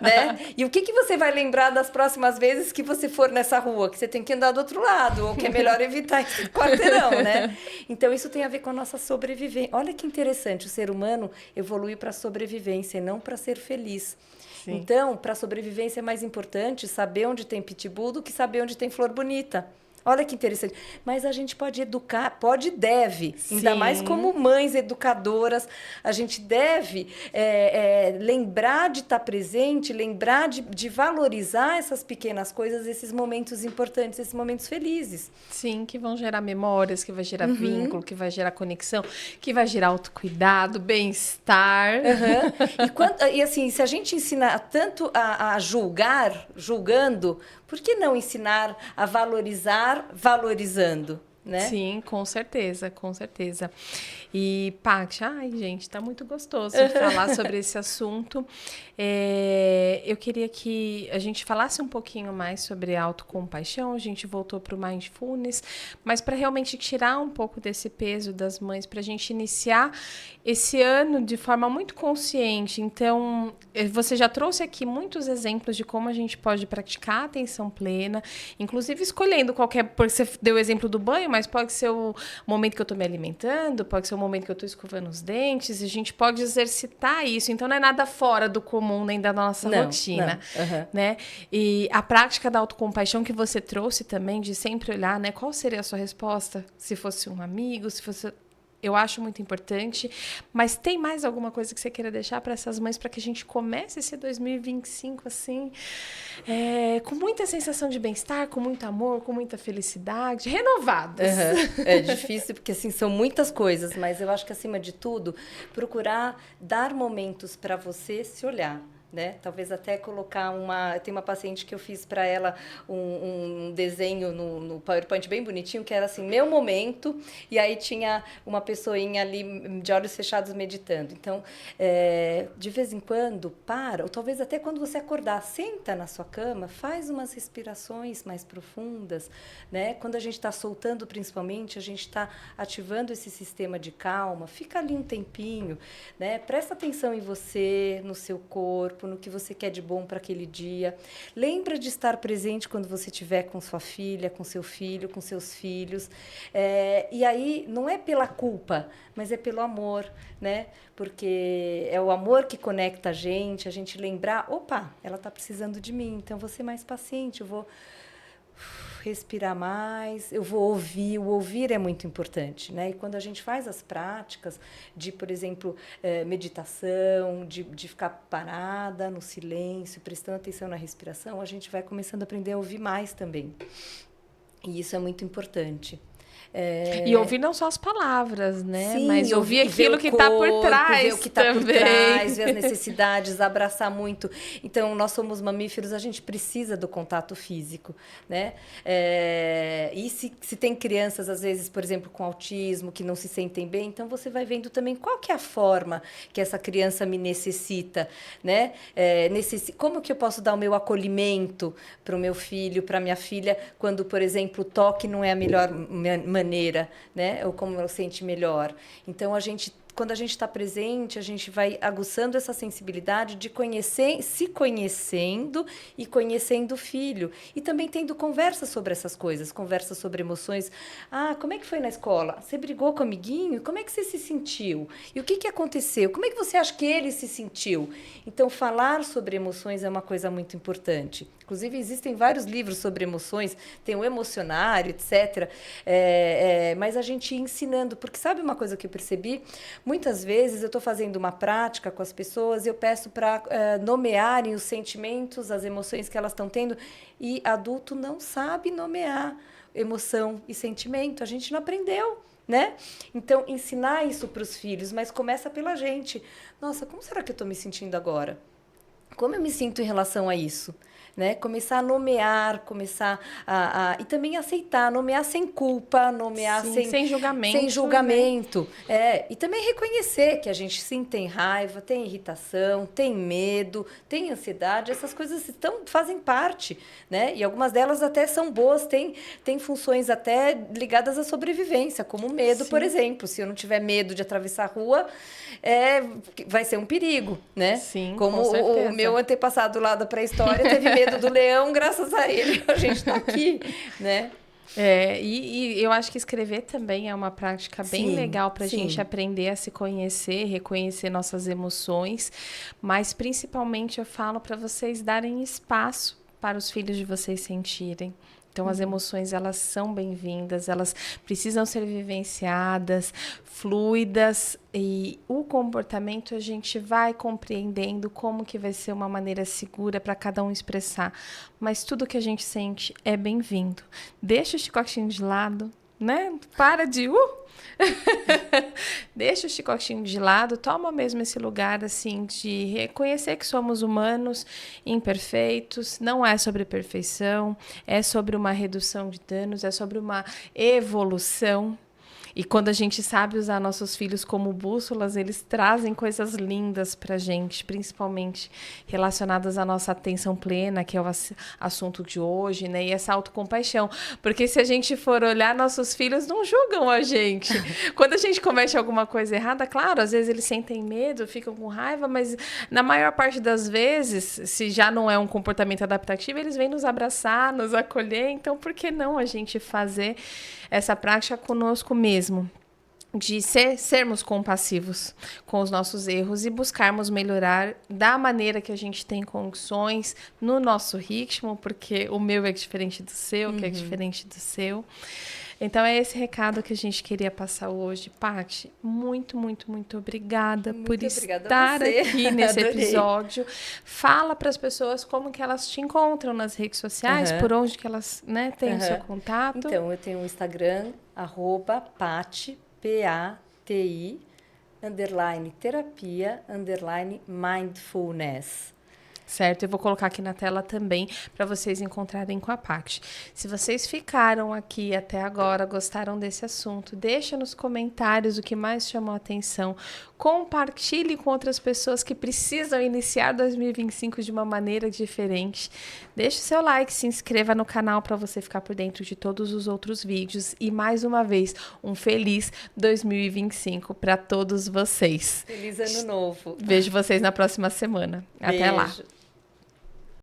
né? E o que você vai lembrar das próximas vezes que você for nessa rua? Que você tem que andar do outro lado, ou que é melhor evitar esse quarteirão, né? Então, isso tem a ver com a nossa sobrevivência. Olha que interessante, o ser humano evolui para a sobrevivência e não para ser feliz. Sim. Então, para a sobrevivência é mais importante saber onde tem pitbull do que saber onde tem flor bonita. Olha que interessante. Mas a gente pode educar, pode e deve. Sim. Ainda mais como mães educadoras, a gente deve lembrar de estar presente, lembrar de valorizar essas pequenas coisas, esses momentos importantes, esses momentos felizes. Sim, que vão gerar memórias, que vai gerar vínculo, que vai gerar conexão, que vai gerar autocuidado, bem-estar. E assim, se a gente ensinar tanto a julgando, por que não ensinar a valorizar valorizando, né? Sim, com certeza, com certeza. E, Paty, gente, tá muito gostoso falar sobre esse assunto. Eu queria que a gente falasse um pouquinho mais sobre autocompaixão. A gente voltou para o Mindfulness, mas para realmente tirar um pouco desse peso das mães, para a gente iniciar esse ano de forma muito consciente. Então, você já trouxe aqui muitos exemplos de como a gente pode praticar a atenção plena, inclusive escolhendo qualquer... Porque você deu o exemplo do banho, mas pode ser o momento que eu estou me alimentando, pode ser o momento que eu estou escovando os dentes, e a gente pode exercitar isso. Então, não é nada fora do comum nem da nossa rotina. Né? E a prática da autocompaixão que você trouxe também, de sempre olhar, né? Qual seria a sua resposta se fosse um amigo, se fosse... Eu acho muito importante, mas tem mais alguma coisa que você queira deixar para essas mães, para que a gente comece esse 2025 assim, com muita sensação de bem-estar, com muito amor, com muita felicidade, renovadas? É difícil, porque assim, são muitas coisas, mas eu acho que, acima de tudo, procurar dar momentos para você se olhar. né? Talvez até colocar tem uma paciente que eu fiz para ela um desenho no PowerPoint bem bonitinho, que era assim, meu momento, e aí tinha uma pessoinha ali de olhos fechados meditando. Então, de vez em quando, para, ou talvez até quando você acordar, senta na sua cama, faz umas respirações mais profundas, né? Quando a gente está soltando, principalmente, a gente está ativando esse sistema de calma, fica ali um tempinho, né? Presta atenção em você, no seu corpo, no que você quer de bom para aquele dia. Lembra de estar presente quando você estiver com sua filha, com seu filho, com seus filhos. E aí, não é pela culpa, mas é pelo amor, né? Porque é o amor que conecta a gente lembrar, opa, ela está precisando de mim, então eu vou ser mais paciente, eu vou respirar mais, eu vou ouvir. O ouvir é muito importante, né? E quando a gente faz as práticas de, por exemplo, meditação, de ficar parada no silêncio, prestando atenção na respiração, a gente vai começando a aprender a ouvir mais também. E isso é muito importante. E ouvir não só as palavras, né? Sim, mas ouvir aquilo que está por corpo, trás ver o que está por também. trás, ver as necessidades, abraçar muito. Então, nós somos mamíferos, a gente precisa do contato físico, né? E se tem crianças, às vezes, por exemplo, com autismo, que não se sentem bem, então você vai vendo também qual que é a forma que essa criança me necessita, né? Como que eu posso dar o meu acolhimento para o meu filho, para minha filha, quando, por exemplo, o toque não é a melhor maneira, né? Ou como ela sente melhor. Então, quando a gente está presente, a gente vai aguçando essa sensibilidade de se conhecendo e conhecendo o filho. E também tendo conversas sobre essas coisas, conversas sobre emoções. Ah, como é que foi na escola? Você brigou com o amiguinho? Como é que você se sentiu? E o que aconteceu? Como é que você acha que ele se sentiu? Então, falar sobre emoções é uma coisa muito importante. Inclusive, existem vários livros sobre emoções, tem o Emocionário, etc. Mas a gente ia ensinando, porque sabe uma coisa que eu percebi? Muitas vezes eu estou fazendo uma prática com as pessoas e eu peço para nomearem os sentimentos, as emoções que elas estão tendo, e adulto não sabe nomear emoção e sentimento, a gente não aprendeu, né? Então, ensinar isso para os filhos, mas começa pela gente. Nossa, como será que eu estou me sentindo agora? Como eu me sinto em relação a isso? Né? Começar a nomear, e também aceitar, nomear sem culpa, nomear Sim, sem julgamento. sem julgamento. Né? E também reconhecer que a gente sim tem raiva, tem irritação, tem medo, tem ansiedade, essas coisas fazem parte, né? E algumas delas até são boas, tem funções até ligadas à sobrevivência, como o medo, por exemplo. Se eu não tiver medo de atravessar a rua, vai ser um perigo, né? Sim, como com certeza. O meu antepassado lá da pré-história teve medo do leão, graças a ele a gente está aqui, né? E eu acho que escrever também é uma prática bem legal para a gente aprender a se conhecer, reconhecer nossas emoções, mas principalmente eu falo para vocês darem espaço para os filhos de vocês sentirem. Então, as emoções, elas são bem-vindas, elas precisam ser vivenciadas, fluidas, e o comportamento a gente vai compreendendo como que vai ser uma maneira segura para cada um expressar. Mas tudo que a gente sente é bem-vindo. Deixa o chicotinho de lado, né? Para de... Deixa o chicotinho de lado, toma mesmo esse lugar assim de reconhecer que somos humanos, imperfeitos, não é sobre perfeição, é sobre uma redução de danos, é sobre uma evolução. E quando a gente sabe usar nossos filhos como bússolas, eles trazem coisas lindas pra gente, principalmente relacionadas à nossa atenção plena, que é o assunto de hoje, né? E essa autocompaixão. Porque se a gente for olhar, nossos filhos não julgam a gente. Quando a gente comete alguma coisa errada, claro, às vezes eles sentem medo, ficam com raiva, mas na maior parte das vezes, se já não é um comportamento adaptativo, eles vêm nos abraçar, nos acolher. Então, por que não a gente fazer essa prática conosco mesmo, de sermos compassivos com os nossos erros e buscarmos melhorar da maneira que a gente tem condições, no nosso ritmo, porque o meu é diferente do seu, que é diferente do seu. Então, é esse recado que a gente queria passar hoje. Paty, muito, muito, muito obrigada por estar aqui nesse episódio. Fala para as pessoas como que elas te encontram nas redes sociais, por onde que elas, né, têm o seu contato. Então, eu tenho o Instagram, @Paty, PATI, _terapia, _mindfulness. certo? Eu vou colocar aqui na tela também para vocês encontrarem com a Paty. Se vocês ficaram aqui até agora, gostaram desse assunto, deixa nos comentários o que mais chamou a atenção. Compartilhe com outras pessoas que precisam iniciar 2025 de uma maneira diferente. Deixe o seu like, se inscreva no canal para você ficar por dentro de todos os outros vídeos. E mais uma vez, um feliz 2025 para todos vocês. Feliz ano novo. Vejo vocês na próxima semana. Até lá. Beijo.